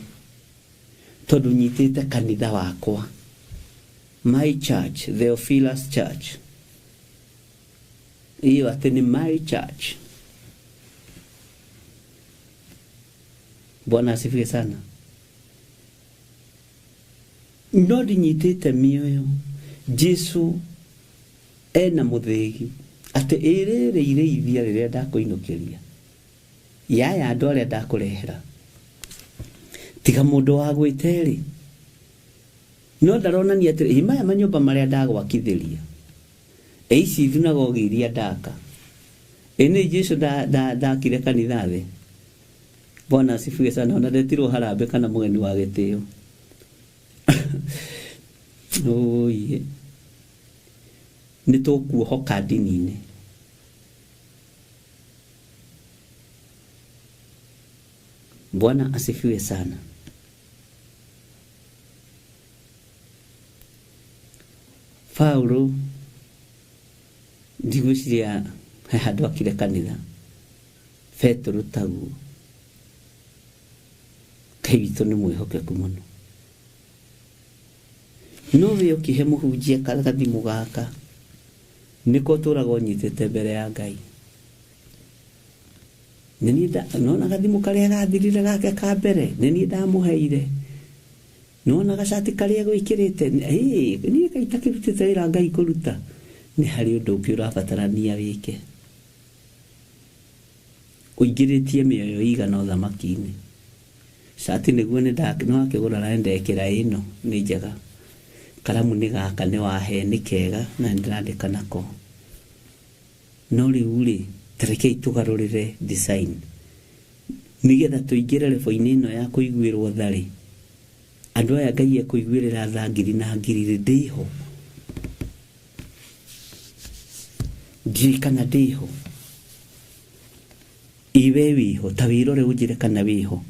tondũ nyitĩte kanitha wakwa. My church, Theophilus Church. hiyo ati ni my church. Bwana asifiwe sana. No ndinyitite mioyo Jesu ena muthegi ati irere ithia riria ndakuinukiria yaya andu aria ndakurehera tiga mundu wa gwiteri no ndaronania ati imaya manyumba maria ndagwakithiria ici thunagogi iria ndaka ene Jesu ndakire kanitha the. Bwana asifiwe sana. Ona ndetirwo harambe kana mugeni wa gitio. Oye nitukuohoka ndini-ini. Bwana asifiwe sana. Paulo ndigwiciria handu akire kanitha Petro taguo kaito ni mwihokeku muno no we ukihe muhunjia kathimu gaka niko turago nyitete mbere ya Ngai nini da nona kathimu karia gathirire gake ka mbere nini ndamuheire nona gacati karia gwikirite ni kaita kirutite wira Ngai kuruta ni hari undu ungi urabatarania wike uingiritie mioyo igana uthamaki-ini sati niguo ni no akigura na ndekira ino ni njega karamu ni gaka ni wahe ni kega na ndirandika nako no riuri tareke itugarurire design nigetha tuingire lebo-ini ino ya kuiguirwo thari andu aya Ngai ekuiguirira tha ngiri na ngiri ndiho kana ndiho iwe wiho tawirore ujire kana wiho.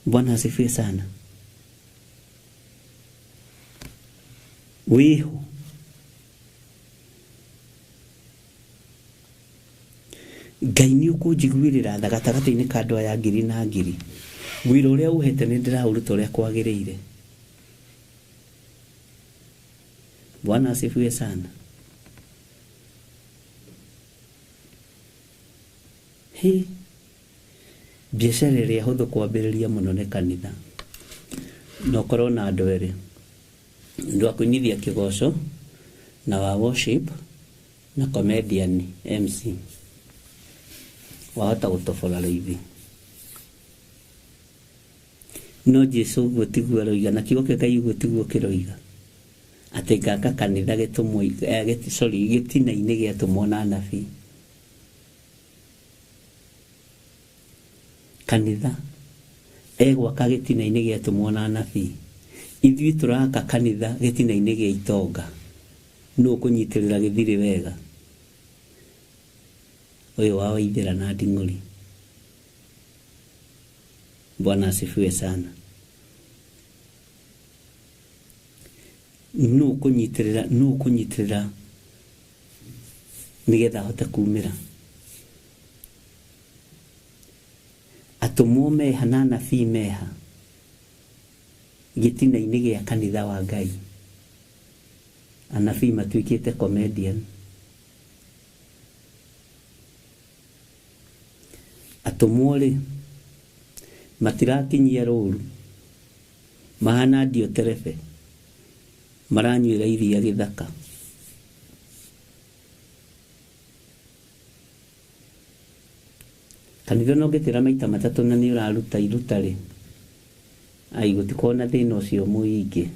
Bwana asifiwe sana. Wiho Ngai ni ukujiguirira tha gatagati-ini ka andu aya ngiri na ngiri wira uria uhete ni ndiraruta uria kwagiriire. Bwana asifiwe sana. Biashara iria huthu kwambiriria muno ni kanitha no korwo na andu eri ndu akunyithia kigoco na wa worship na comedian MC wahota gutobora riithi no Jesu gutiguo roiga na kigo Ngai gutiguo kiroiga ati gaka kanitha gitumwo gitina-ini giatumwo na anabii. Kanitha gwaka gitina-ini giatumwo na anabii ithui turaka kanitha gitina-ini gia itonga no kunyitirira githiri wega uyu wa Waithira na Nding'uri. Bwana asifiwe sana. No kunyitirira nigetha hote kumira atumwo meha na anabii meha gitina-ini gia kanitha wa Ngai. Anabii matuikite comedian, atumwo ri matirakinyia ruru mahana ndio terebe maranyuira iria githaka. Kanitha no gitira maita matatu na ni uraruta irutari ai gutikona thina ucio muingi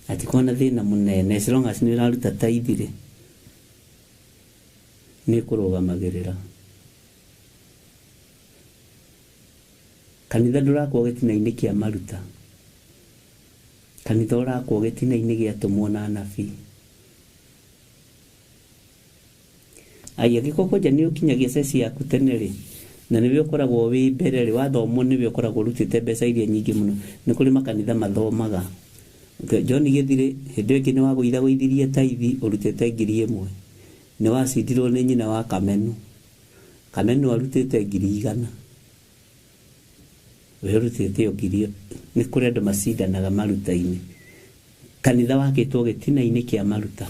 atikona thina munene as long as ni uraruta taithire ni kurugamagirira. Kanitha ndurakwo gitina-ini kia maruta, kanitha urakwo gitina-ini gia tumwo na anabii. Ai agikoko jani ukinyagia sesi yaku tene ri na niwe ukoragwo wi mbere ri wathomo niwe ukoragwo rutite mbeca iria nyingi muno ni kuri makanitha mathomaga. John githire hindi ingi ni wagwitha gwithirie taithi urutite 1,000 ni wacindirwo ni nyina wa Kamenu arutite 100,000 we urutite 1,000 ni kuri andu macindanaga maruta-ini kanitha wakĩtwo gĩtina-inĩ kĩa maruta.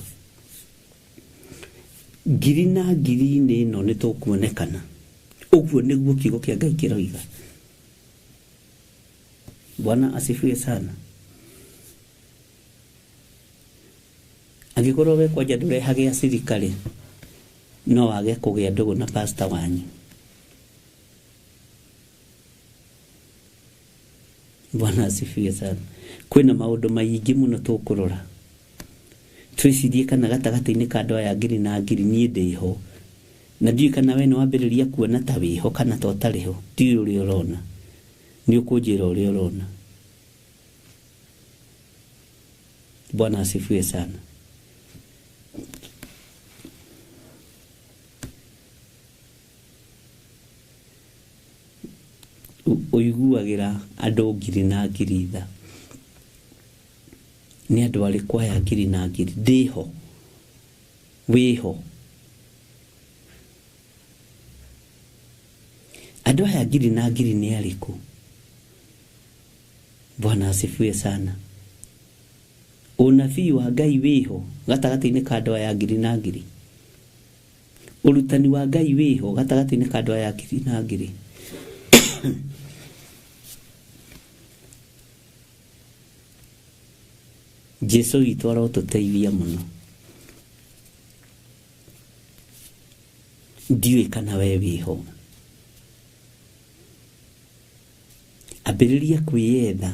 Ngiri na ngiri-inĩ ĩno nĩ tũkuonekana. Ũguo nĩguo kiugo kĩa Ngai kĩroiga. Bwana asifiwe sana. Angĩkorwo we kwanja ndũrehage acirikari, no wage kũgĩa ndũgũ na pastor wanyu. Bwana asifiwe sana. Kwĩna maũndũ maingĩ mũno tũkũrora. Twĩcirie kana gatagatĩ-inĩ ka andũ aya ngiri na ngiri niĩ ndĩho. Na ndiũĩ kana we nĩ wambĩrĩria kuona ta wĩho kana ta ũtarĩ ho. Ndiũĩ ũrĩa ũrona. Nĩ ũkũnjĩra ũrĩa ũrona. Bwana asifiwe sana. Ũiguagĩra andũ ngiri na ngiri tha. Nĩ andũ arĩ kwaya ngiri na ngiri. Ndĩho. Wĩho. Andũ aya ngiri na ngiri nĩ arĩkũ? Bwana asifiwe sana. Ũnabii wa Ngai wĩho gatagatĩ-inĩ ka andũ aya ngiri na ngiri. Ũrutani wa Ngai wĩho gatagatĩ-inĩ ka andũ aya ngiri na ngiri. Jesu witũ arotũteithia mũno. Ndiũĩ kana we wĩho. Ambĩrĩria kwĩyetha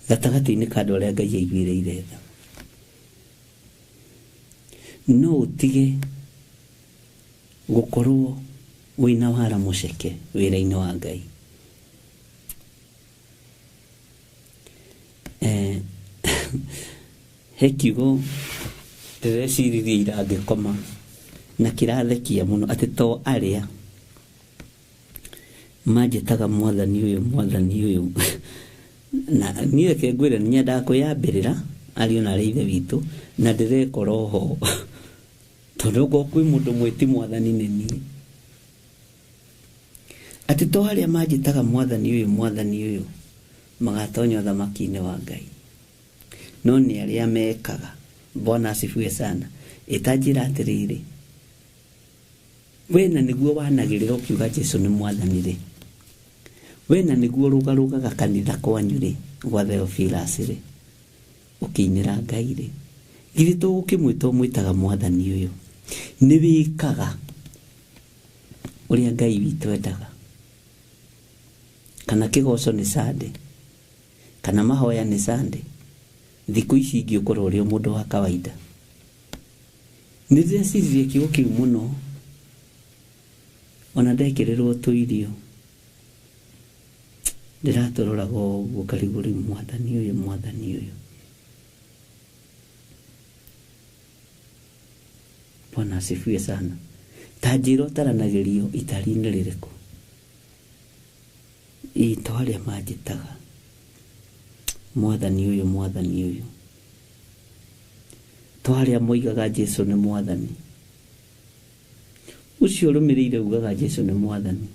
gatagatĩ-inĩ ka andũ arĩa Ngai aiguĩrĩire tha. No ũtige gũkorwo wĩna wara mũceke wĩra-inĩ wa Ngai. He kiugo ndĩreciririe ira ngĩkoma na kĩrathekia mũno atĩ to arĩa manjĩtaga mwathani ũyũ na niĩ reke ngwĩre nĩ nyendaga kwĩyambĩrĩra ariũ na arĩa ithe witũ na ndĩrekora ho tondũ okorwo kwĩ mũndũ mwĩti mwathani nĩ niĩ. Atĩ to arĩa manjĩtaga mwathani ũyũ magatonya ũthamaki-inĩ wa Ngai, no nĩ arĩa mekaga. Bwana asifiwe sana. Ĩtanjĩra atĩrĩrĩ, wena nĩguo wanagĩrĩra ũkiuga Jesũ nĩ mwathani rĩ, wena nĩguo rũgarũgaga kanitha kwanyu rĩ, gwa Theophilus rĩ, ũkĩinĩra Ngai rĩ, githĩ tũgũkĩmwĩta ũmwĩtaga mwathani ũyũ? Nĩ wĩkaga ũrĩa Ngai witũ endaga? Kana kĩgoco nĩ Sunday, kana mahoya nĩ Sunday? Thikũ ici ingĩũkorwo ũrĩ mũndũ wa kawaida. Nĩ ndĩreciria kiugo kĩu mũno, ona ndekĩrĩrwo tũirio ndĩratũroraga ũguo karigu rĩu mwathani ũyũ. Bwana asifiwe sana. Ta njĩra ũtaranagĩrio itari-inĩ rĩrĩkũ? To arĩa manjĩtaga mwathani ũyũ. To arĩa moigaga Jesũ nĩ mwathani. Ũcio ũrũmĩrĩire ugaga Jesũ nĩ mwathani.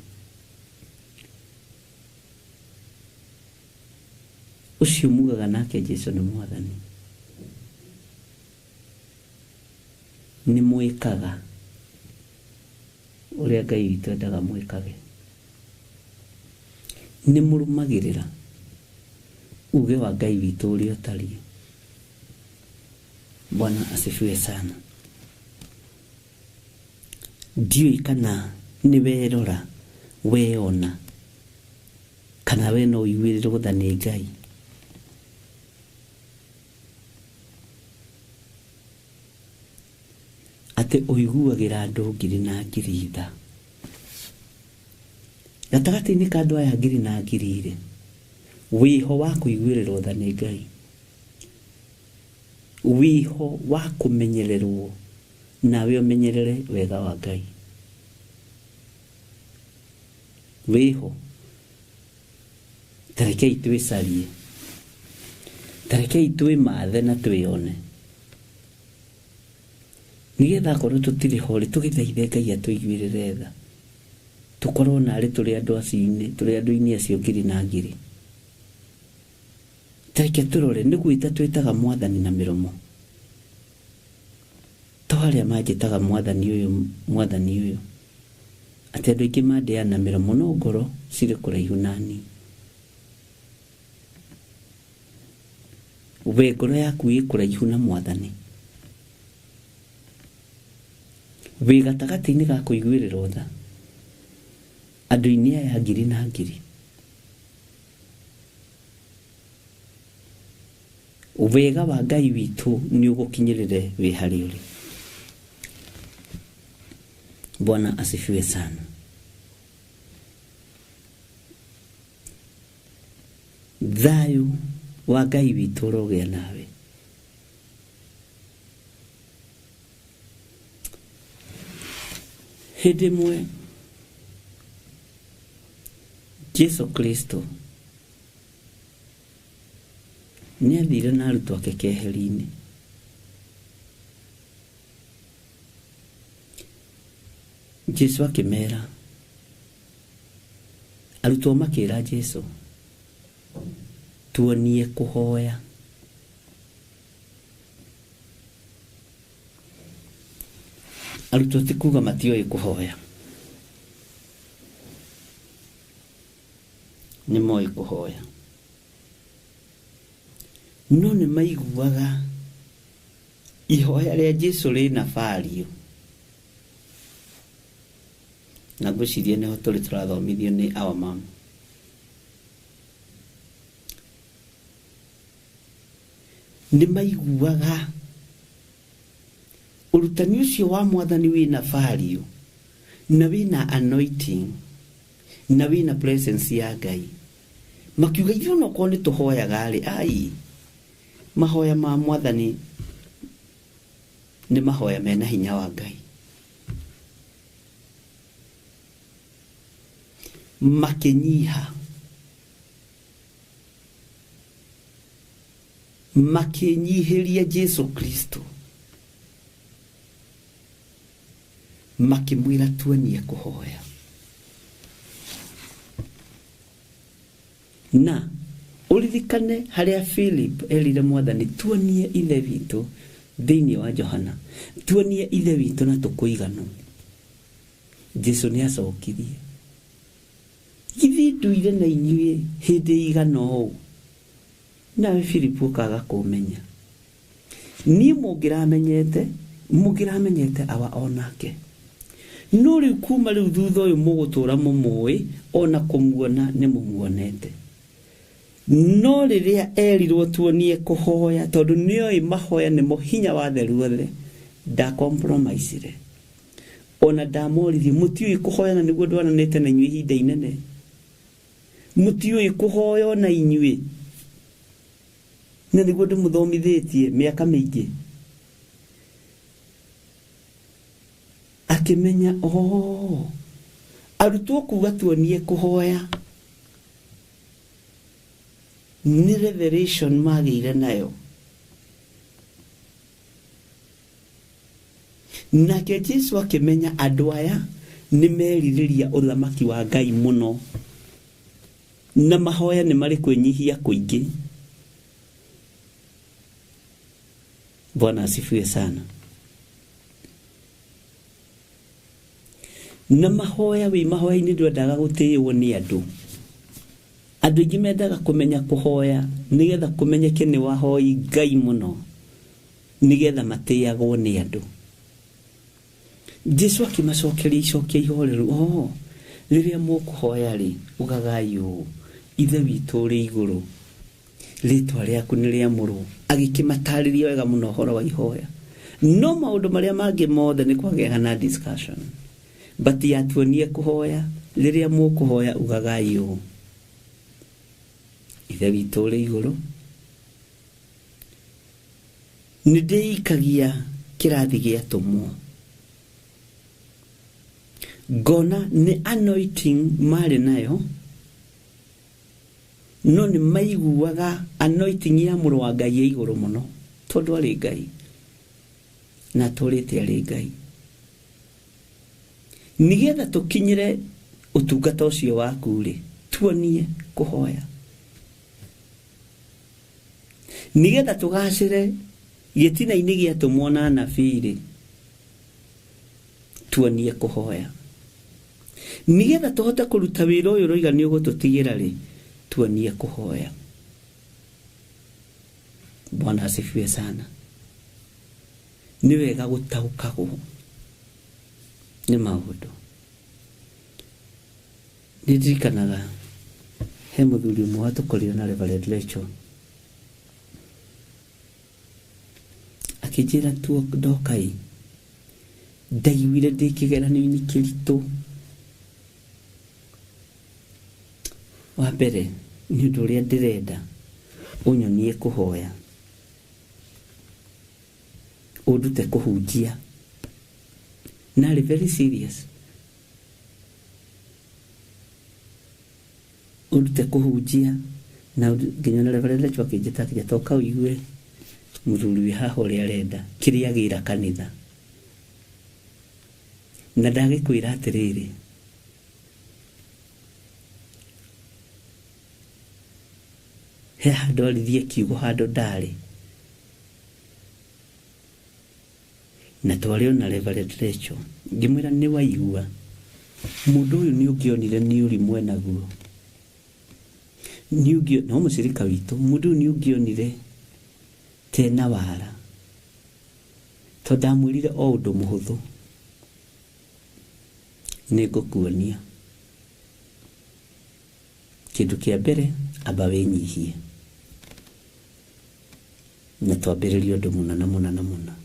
Ũcio mugaga nake Jesũ nĩ mwathani. Nĩ mwĩkaga ũrĩa Ngai witũ endaga mwĩkage. Nĩ mũrũmagĩrĩra uge wa Ngai witũ ũrĩa ũtariĩ. Bwana asifiwe sana. Ndiũĩ kana nĩ werora weona kana we no ũiguĩrĩrwo gũtha nĩ Ngai. Atĩ ũiguagĩra andũ ngiri na ngiri tha. Gatagatĩ-inĩ ka andũ aya ngiri na ngiri rĩ, wĩho wa kũiguĩrĩrwo tha nĩ Ngai, wĩho wa kũmenyererwo nawe ũmenyerere wega wa Ngai. Wĩho. Tarekei twĩcarie, tarekei twĩmathe na twĩone, nĩgetha korwo tũtirĩ ho rĩ, tũgĩthaithe Ngai atũiguĩrĩre tha, tũkorwo narĩ tũrĩ andũ acio-inĩ acio ngiri na ngiri. Tareke turore nĩ gwĩta twĩtaga mwathani na mĩromo. To arĩa manjĩtaga mwathani ũyũ. Atĩ andũ aingĩ mandĩaga na mĩromo no ngoro cirĩ kũraihu nani. We ngoro yaku ĩ kũraihu na mwathani. Wĩ gatagatĩ-inĩ ga kũiguĩrĩrwo tha. Andũ-inĩ aya ngiri na ngiri. Wega wa Ngai witũ nĩ ũgũkinyĩrĩre wĩ harĩ ũrĩ. Bwana asifiwe sana. Thayũ wa Ngai witũ ũrogĩa nawe. Hĩndĩ ĩmwe Jesu Kristo nĩ athire na arutwo ake keheri-inĩ. Jesu akĩmera. Arutwo makĩra Jesu, tuonie kũhoya. Arutwo ti kuga matioĩ kũhoya. Nĩ moĩ kũhoya. No nĩ maiguaga ihoya rĩa Jesu rĩna value. Na ngwĩciria nĩho tũrĩ tũrathomithio nĩ our mom. Nĩ maiguaga ũrutani ũcio wa mwathani wĩna value, na wĩna anointing, na wĩna presence ya Ngai. Makiuga ithuĩ onokorwo nĩ tũhoyaga rĩ, ai mahoya ma mwathani nĩ mahoya mena hinya wa Ngai. Makenyiha, makenyihiria Jesu Kristo, makimwira tuonie kuhoya. Na uririkane haria Philip erire mwathani tuonie ithe witũ thĩinĩ wa Johana, tuonie ithe witũ na tũkũiganu. Jesu nĩ acokirie, githi nduire na inyuĩ hĩndĩ igana ũũ, nawe Philip ũkaga kũmenya. Niĩ mũngĩramenyete awa onake. No rĩu kuma rĩu thutha ũyũ mũgũtũra mũmũĩ, ona kũmuona nĩ mũmuonete. No rĩrĩa erirwo tuonie kũhoya, tondũ nĩoĩ mahoya nĩmo hinya wa theru othe, ndakompromisire. Ona ndamoririe mũtiũĩ kũhoya na nĩguo ndwananĩte na inyuĩ ihinda inene. Mũtiũĩ kũhoya na inyuĩ na nĩguo ndĩmũthomithĩtie mĩaka mĩingĩ. Akimenya arutwo kuga tuonie kũhoya nĩ revelation magĩire nayo. Nake Jesu akimenya andũ aya nĩ merirĩria ũthamaki wa Ngai mũno, na mahoya nĩ marĩ kwĩnyihia kũingĩ. Bwana asifiwe sana. Na mahoya mahoya-inĩ ndwendaga gũtĩĩwo nĩ andũ. Andũ aingĩ mendaga kũmenya kũhoya nĩgetha kũmenyeke nĩ wahoi Ngai mũno, nĩgetha matĩĩagwo nĩ andũ. Jesu akĩmacokeria icokio ihoreru, rĩrĩa mũkũhoya rĩ, ugagai ũũ: ithe witũ ũrĩ igũrũ, rĩĩtwa rĩaku nĩ rĩamũrwo. Agĩkĩmatarĩria wega mũno ũhoro wa ihoya. No maũndũ marĩa mangĩ mothe nĩ kwagĩaga na discussion. But yatuonie kũhoya, rĩrĩa mũkũhoya ugagai ũũ: ithe witũ ũrĩ igũrũ, nĩ ndĩikagia kĩrathi gĩatũmwo. Ngona nĩ anointing marĩ nayo, no nĩ maiguaga anointing ya mũrũ wa Ngai ya igũrũ mũno, tondũ arĩ Ngai na tũrĩte arĩ Ngai. Nĩgetha tũkinyĩre ũtungata ũcio waku rĩ, tuonie kũhoya. nigetha tugacire gitina-ini giatumwo na anabii tuonie kuhoya, nigetha tuhote kuruta wira uyu roiga ni ugututigira ri tuonie kuhoya. Bwana asifiwe sana. Ni wega gutaukagwo ni maundu. Ndirikanaga he muthuri umwe watukorire na Reverend Rachel akijira tu ndokai ndaiguire ndi kigeranio-ini kiritu. Wa mbere ni undu uria ndirenda unyonie kuhoya, undute kuhunjia, na ari very serious. Undute kuhunjia na nginya na Reverend Rachel akijita toka uigue muthuri wi haha uria arenda kiria gira kanitha. Na ndagikwira atiriri, he handu arithie kiugo handu ndari, na twario na Reverend Rachel ngimwira ni waigua mundu uyu ni ungionire ni uri mwenaguo, ni ungio no mucirika witu, mundu ni ungionire tena wara, to ndamwirire o undu muhuthu ni ngukuonia. Kindu kia mbere amba winyihie, na twambiririe undu munana munana munana.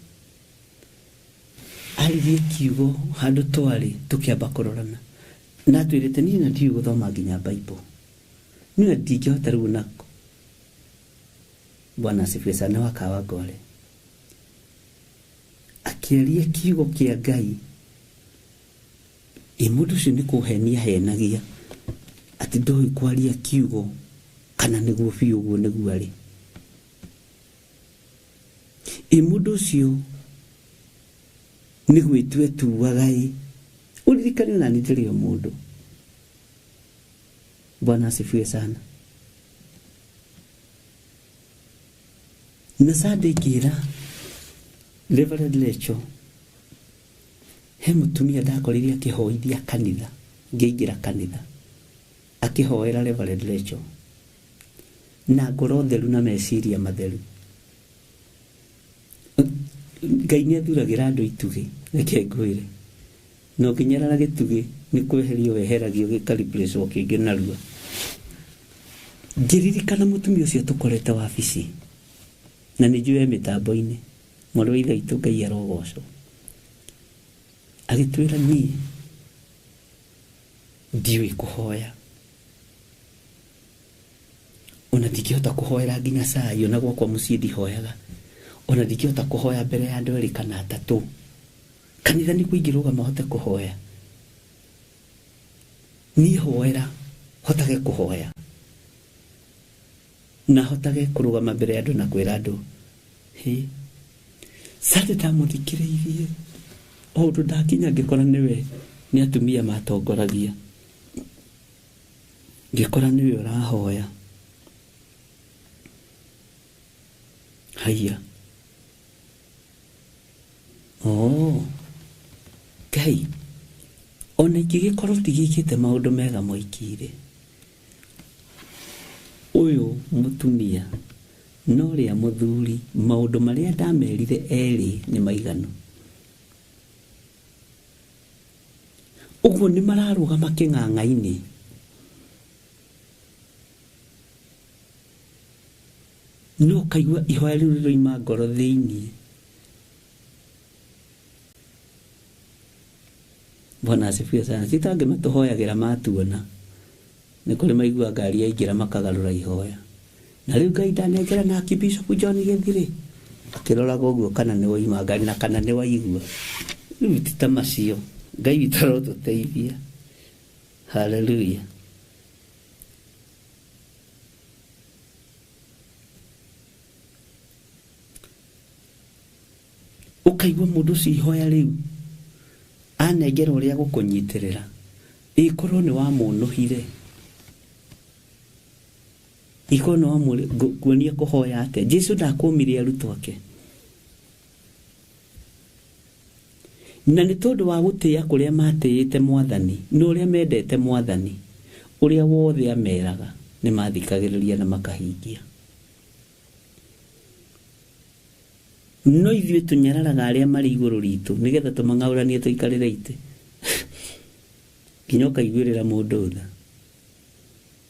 Arithie kiugo handu twari tukiamba kurorana, na twirite ni na ndiu guthoma nginya Bible, ni ndingihota riu nako. Bwana asifiwe sana. Wakawa ngore akieria kiugo kia Ngai, mundu ucio ni kuhenia henagia ati ndoi kwaria kiugo kana niguo biu guo niguo ari. Mundu ucio ni gwitwe tuwaga uririkane na nitirio mundu. Bwana asifiwe sana. Na Sunday kira Reverend Rachel he mutumia ndakoririe akihoithia kanitha, ngeingira kanitha akihoera Reverend Rachel na ngoro theru na meciria matheru. Ngai ni athuragira andu itugi reke ngwire no nginyarara gitugi ni kweherio weheragio gikariplace kingi narua. Ngiririkana mutumia ucio tukorete wabici na ni njue mitambo-ini mwarå ithe itu Ngai arogocwo agitwira ni ndiwe kuhoya, ona ndingihota kuhoera nginya saa iyo, na gwakwa mucii ndihoyaga, ona ndingihota kuhoya mbere ya andu eri kana atatu. Kanitha ni kuingirũga mahote kuhoya, ni hoera hotage kuhoya na hotage kurugama mbere ya andu na kwira andu he sate tamuthikiriirie o undu ndakinya ngikora niwe ni atumia matongoragia, ngikora niwe urahoya. Haya Ngai ona ingigikorwo ndigikite maundu mega moikire, uyu mutumia no ria muthuri maundu maria ndamerire eri ni maiganu. Uguo ni mararugama king'ang'a-ini no kaigua ihoya riu riroima ngoro thiini. Bwana asifiwe sana. Sitange matuhoyagira matuona ni kuri maigua ngari yaingira makagarura ihoya, na riu Ngai ndanengera na Bishop John Githiri akiroraga uguo kana ni waima ngari na kana ni waigua. Riu tita macio Ngai witaro tuteithia. Hallelujah. Ukaigua mundu ci ihoya riu anengera uria gukunyitirira ikorwo ni wa munuhire ikono amule kuonia kuhoya ate Jesu ndakumire arutwo ake na nĩ tondũ wa gũtĩa kũrĩa matĩĩte Mwathani na ũrĩa mendete Mwathani ũrĩa wothe ameraga nĩ mathikagĩrĩria na makahingia. No ithuĩ tũnyararaga arĩa marĩ igũrũ ritũ nĩgetha tũmang'aũranie tũikarĩre itĩ nginya ũkaiguĩrĩra mũndũ tha.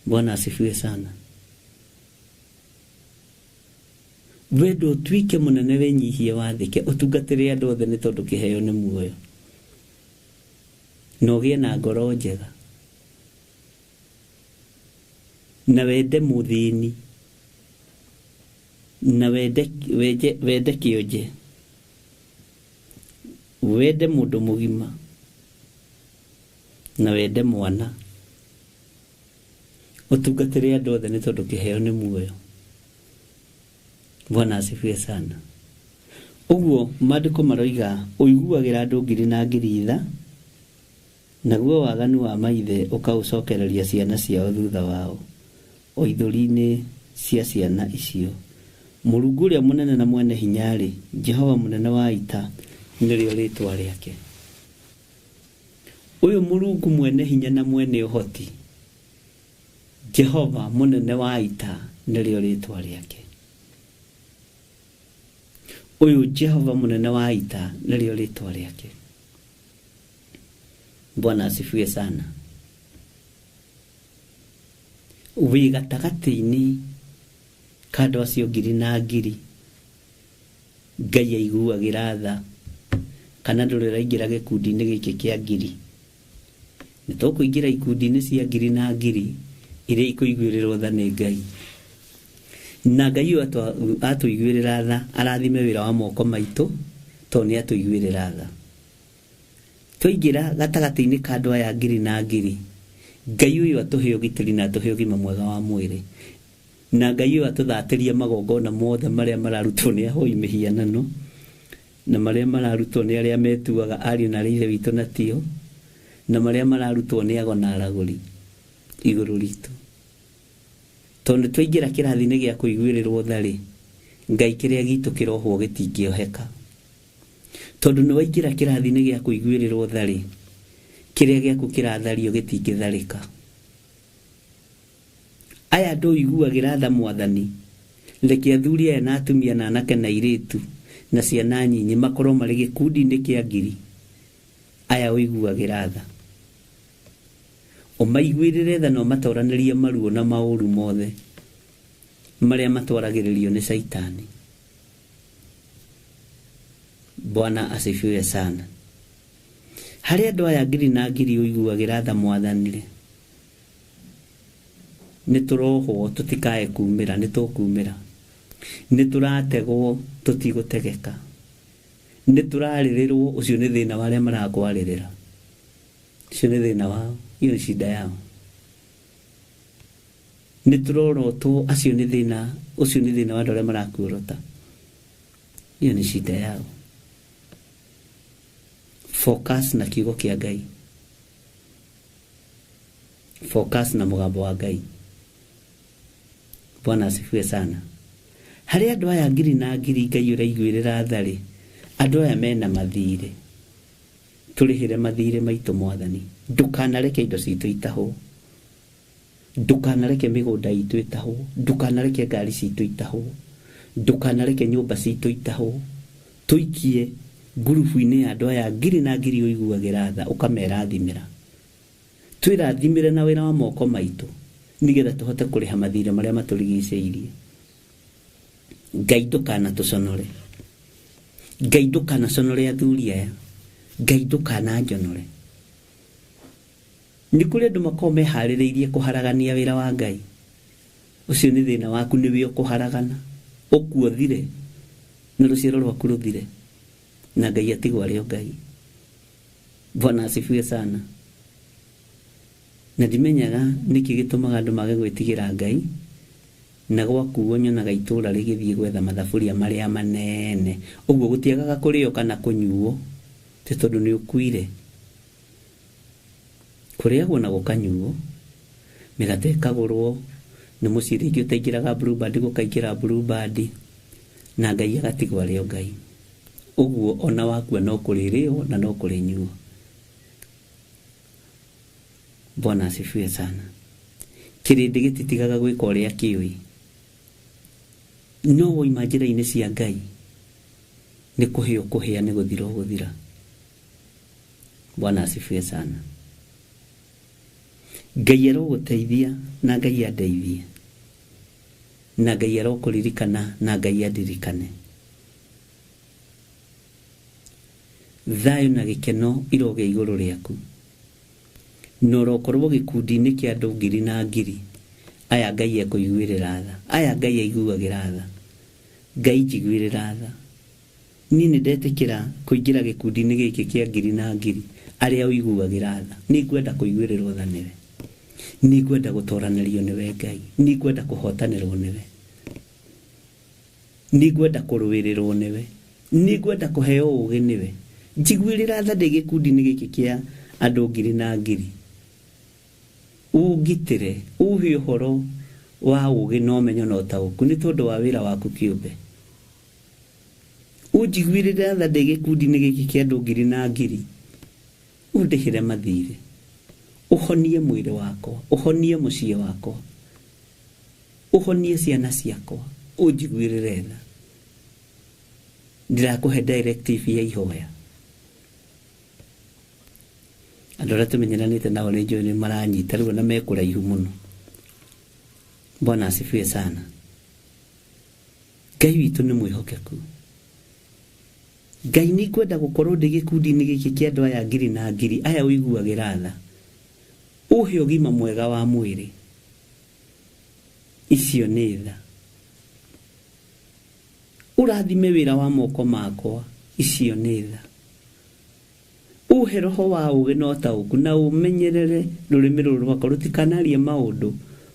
Bwana asifiwe sana. Wendo ũtuĩke mũnene wĩnyihie wathĩke ũtungatĩre andũ othe nĩ tondũ kĩheo nĩ muoyo na ũgĩe na ngoro njega na wende mũthĩni na wende kĩonje wende mũndũ mũgima na wende mwana ũtungatĩre andũ othe nĩ tondũ kĩheo nĩ muoyo. Bwana asifiwe sana. Uguo maandĩko maroiga ũiguagĩra andũ ngiri na ngiri itha naguo waganu wa maithe ũkaũcokereria ciana ciao thutha wao o ithũri-inĩ cia ciana icio. Mũrungu ũrĩa mũnene na mwene hinya-rĩ, Jehova mũnene wa ita nĩrĩo rĩĩtwa rĩake. Ũyũ Mũrungu mwene hinya na mwene ũhoti, Jehova mũnene wa ita nĩrĩo rĩĩtwa rĩake. Uyu Jehova mũnene wa ita nĩrĩo rĩĩtwa rĩake. Bwana asifiwe sana. Wĩ gatagatĩ-inĩ ka andũ acio ngiri na ngiri Ngai aiguagĩra tha kana ndũrĩraingĩra gĩkundi-inĩ gĩkĩ kĩa ngiri. Nĩ tũkũingĩra ikundi-inĩ cia ngiri na ngiri iria ikũiguĩrĩrwo tha nĩ Ngai. Na Ngai atũiguĩrĩra tha arathime wĩra wa moko maitũ tondũ nĩ atũiguĩrĩra tha. Twaingĩra gatagatĩ-inĩ ka andũ aya ngiri na ngiri, Ngai ũyũ atũhe ũgitĩri na atũhe ũgima mwega wa mwĩrĩ. Na Ngai ũyũ atũthatĩrie magongona mothe marĩa mararutwo nĩ ahoi mĩhianano na marĩa mararutwo nĩ arĩa metuaga ariũ na ithe witũ na tio na marĩa mararutwo nĩ ago na aragũri igũrũ ritũ. Tondũ twaingĩra kĩrathi-inĩ gĩa kũiguĩrĩrwo tha-rĩ, Ngai kĩrĩa gitũ kĩrohwo gĩtingĩoheka. Tondũ nĩ waingĩra kĩrathi-inĩ gĩa kũiguĩrĩrwo tha-rĩ, kĩrĩa gĩaku kĩrathario gĩtingĩtharĩka. Aya andũ ũiguagĩra tha Mwathani, reke athuri aya na atumia na anake na airĩtu na ciana nyinyi makorwo marĩ gĩkundi-inĩ kĩa ngiri. Aya ũiguagĩra tha, ũmaiguĩrĩre tha na ũmatoranĩrie maruo na maũru mothe marĩa matwaragĩrĩrio nĩ Saitani. Bwana asifiwe sana. Harĩ andũ aya ngiri na ngiri ũiguagĩra tha Mwathani-rĩ, nĩ tũrohwo tũtikae kumĩra, nĩ tũkumĩra. Nĩ tũrategwo tũtigũtegeka. Nĩ tũrarĩrĩrwo, ũcio nĩ thĩna wa arĩa marakwarĩrĩra. Ũcio nĩ thĩna wao, hiyo ni shida yao. Nĩ tũrorotwo, acio nĩ thĩna, ũcio nĩ thĩna wa andũ arĩa marakuorota. Hiyo ni shida yao. Focus na kiugo kĩa Ngai. Focus na mũgambo wa Ngai. Bwana asifiwe sana. Harĩ andũ aya ngiri na ngiri Ngai ũraiguĩrĩra tha-rĩ, andũ aya mena mathirĩ. Tũrĩhĩre mathirĩ maitũ Mwathani. Ndũkanareke indo citũ itahwo. Ndũkanareke mĩgũnda itũ itahwo. Ndũkanareke ngari citũ itahwo. Ndũkanareke nyũmba citũ itahwo. Tũikie ngurubu-inĩ ya andũ aya ngiri na ngiri ũiguagĩra tha ũkamerathimĩra. Twĩrathimĩre na wĩra wa moko maitũ nĩgetha tũhote kũrĩha mathirĩ marĩa matũrigicĩirie. Ngai ndũkanatũconore. Ngai ndũkanaconore athuri aya. Ngai ndũkananjonore. Nĩ kũrĩ andũ makoragwo meharĩrĩirie kũharagania wĩra wa Ngai. Ũcio nĩ thĩna waku, nĩwe ũkũharagana. Ũkuothire na rũciaro rwaku rũthire na Ngai atigwo arĩ o Ngai. Bwana asifiwe sana. Na ndimenyaga nĩkĩ gĩtũmaga andũ mage gwĩtigĩra Ngai na gwakuo nyonaga itũũra rĩgĩthiĩ gwetha mathaburia marĩa manene. Ũguo gũtiagaga kũrĩo kana kũnyuo tĩ tondũ nĩ ũkuire. Kũrĩagwo na gũkanyuo, mĩgate ĩkagũrwo, nĩ mũciri ingĩ ũtaingĩraga Bluebird gũkaingĩra Bluebird, na Ngai agatigwo arĩ o Ngai. Ũguo ona wakua no kũrĩrĩo na no kũrĩnyuo. Bwana asifiwe sana. Kĩrĩndĩ gĩtitigaga gwĩka ũrĩa kĩũĩ. No woima njĩra-inĩ cia Ngai nĩ kũhĩa kũhĩa, nĩ gũthira gũthira. Bwana asifiwe sana. Ngai arogũteithia na Ngai andeithie, na Ngai arokũririkana na Ngai andirikane. Thayũ na gĩkeno irogĩa igũrũ rĩaku, na ũrokorwo gĩkundi-inĩ kĩa andũ ngiri na ngiri. Aya Ngai ekũiguĩrĩra tha, aya Ngai aiguagĩra tha. Ngai njiguĩrĩra tha. Niĩ nĩ ndetĩkĩra kũingĩra gĩkundi-inĩ gĩkĩ kĩa ngiri na ngiri arĩa ũiguagĩra tha. Nĩ ngwenda kũiguĩrĩrwo tha nĩwe, nĩ ngwenda gũtoranĩrio nĩwe Ngai, nĩ ngwenda kũhotanĩrwo nĩwe, nĩ ngwenda kũrũĩrĩrwo nĩwe, nĩ ngwenda kũheo ũũgĩ nĩwe. Njiguĩrĩra tha ndĩ gĩkundi-inĩ gĩkĩ kĩa andũ ngiri na ngiri. Ũngitĩre, uhe ũhoro wa ũũgĩ na ũmenyo na ũtaũku nĩ tondũ wa wĩra waku kĩũmbe. Ũnjiguĩrĩra tha ndĩ gĩkundi-inĩ gĩkĩ kĩa andũ ngiri na ngiri. Ũndĩhĩre mathirĩ, ũhonie mwĩrĩ wakwa, ũhonie mũciĩ wakwa, ũhonie ciana ciakwa, ũnjiguĩrĩre tha. Ndirakũhe directive ya ihoya. Andũ arĩa tũmenyeranĩte nao nĩ njũĩ nĩ maranyita rĩu na mekũraihu mũno. Bwana asifiwe sana. Ngai witũ nĩ mwĩhokeku. Ngai nĩ ngwenda gũkorwo ndĩ gĩkundi-inĩ gĩkĩ kĩa andũ aya ngiri na ngiri, aya ũiguagĩra tha. Ũhe ũgima mwega wa mwĩrĩ. Icio nĩ tha. Ũrathime wĩra wa moko makwa. Icio nĩ tha. Ũhe roho wa ũũgĩ na ũtaũku, na ũmenyerere rũrĩmĩ rũrũ rwakwa rũtikanarie maũndũ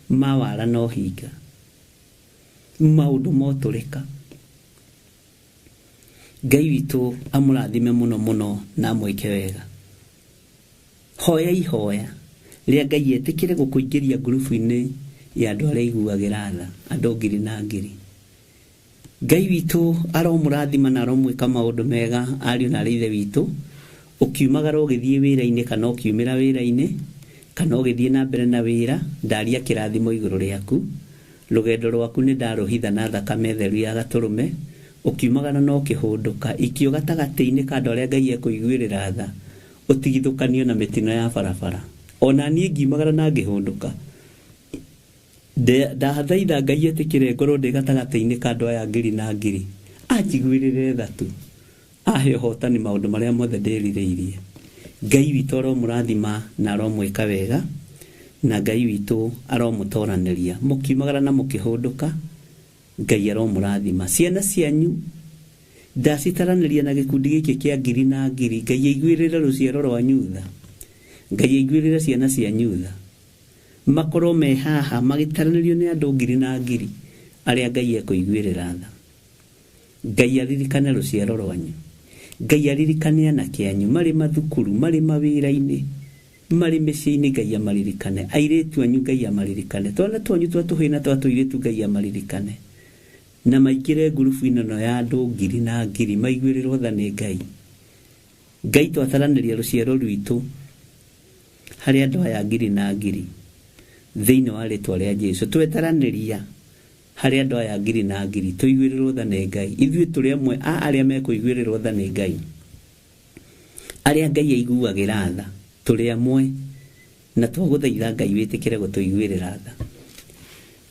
ma wara na ũhinga, maũndũ motũrĩka. Ngai witũ amũrathime mũno mũno na amwĩke wega. Hoya ihoya rĩa Ngai etĩkĩre gũkũingĩria ngurubu-inĩ ya andũ arĩa iguagĩra tha, andũ ngiri na ngiri. Ngai witũ aromũrathima na aromwĩka maũndũ mega ariũ na arĩ ithe witũ. Ũkiumagara ũgĩthiĩ wĩra-inĩ kana ũkiumĩra wĩra-inĩ kana ũgĩthiĩ na mbere na wĩra, ndaria kĩrathimo igũrũ rĩaku. Rũgendo rwaku nĩ ndarũhitha na thakame theru ya Gatũrũme. Ũkiumagara no kĩhũndũka ikio gatagatĩ-inĩ ka andũ arĩa Ngai ekũiguĩrĩra tha, ũtigithũkanio na mĩtino ya barabara. Ona niĩ ngiumagara na ngĩhũndũka, ndahathaitha Ngai etĩkĩre ngorwo ndĩ gatagatĩ-inĩ ka andũ aya ngiri na ngiri. Anjiguĩrĩre tha tu, ahe ũhotani maũndũ marĩa mothe ndĩrirĩirie. Ngai witũ aromũrathima na aromwĩka wega, na Ngai witũ aromũtoranĩria. Mũkiumagara na mũkĩhũndũka, Ngai aromũrathima. Ciana cianyu ndacitaranĩria na gĩkundi gĩkĩ kĩa ngiri na ngiri. Ngai aiguĩrĩre rũciaro rwanyu tha, Ngai aiguĩrĩre ciana cianyu tha. Makorwo me haha magĩtaranĩrio nĩ andũ ngiri na ngiri arĩa Ngai ekũiguĩrĩra tha. Ngai aririkane rũciaro rwanyu. Ngai aririkane anake anyu marĩ mathukuru, marĩ mawĩra-inĩ, marĩ mĩciĩ-inĩ. Ngai amaririkane. Airĩtu anyu Ngai amaririkane. Twana twanyu twa tũhĩĩ na twa tũirĩtu Ngai amaririkane. Na maingĩre ngurubu-inĩ ĩno ya andũ ngiri na ngiri, maiguĩrĩrwo tha nĩ Ngai. Ngai twataranĩria rũciaro rwitũ harĩ andũ aya ngiri na ngiri thĩinĩ wa rĩtwa rĩa Jesũ. Twetaranĩria harĩ andũ aya ngiri na ngiri, tũiguĩrĩrwo tha nĩ Ngai. Ithuĩ tũrĩ amwe a arĩa mekũiguĩrĩrwo tha nĩ Ngai, arĩa Ngai aiguagĩra tha, tũrĩ amwe na twagũthaitha Ngai wĩtĩkĩre gũtũiguĩrĩra tha.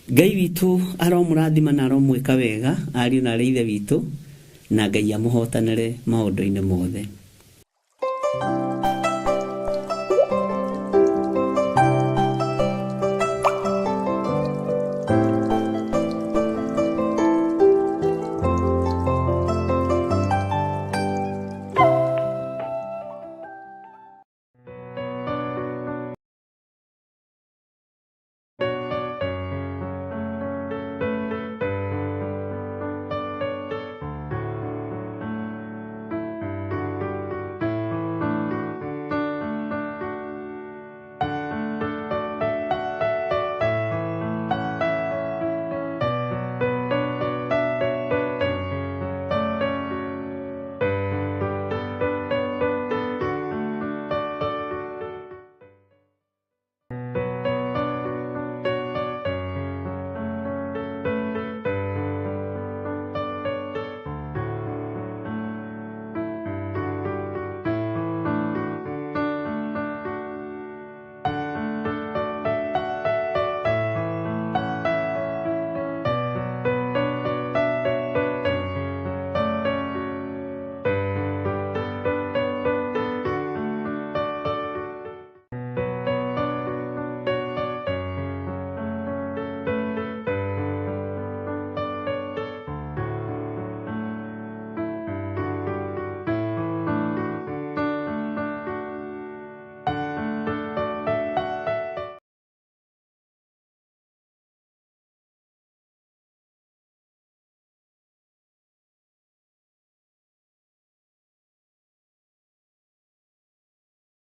Ngai witũ aromũrathima na aromwĩka wega ariũ na arĩ ithe witũ, na Ngai amũhotanĩre maũndũ-inĩ mothe.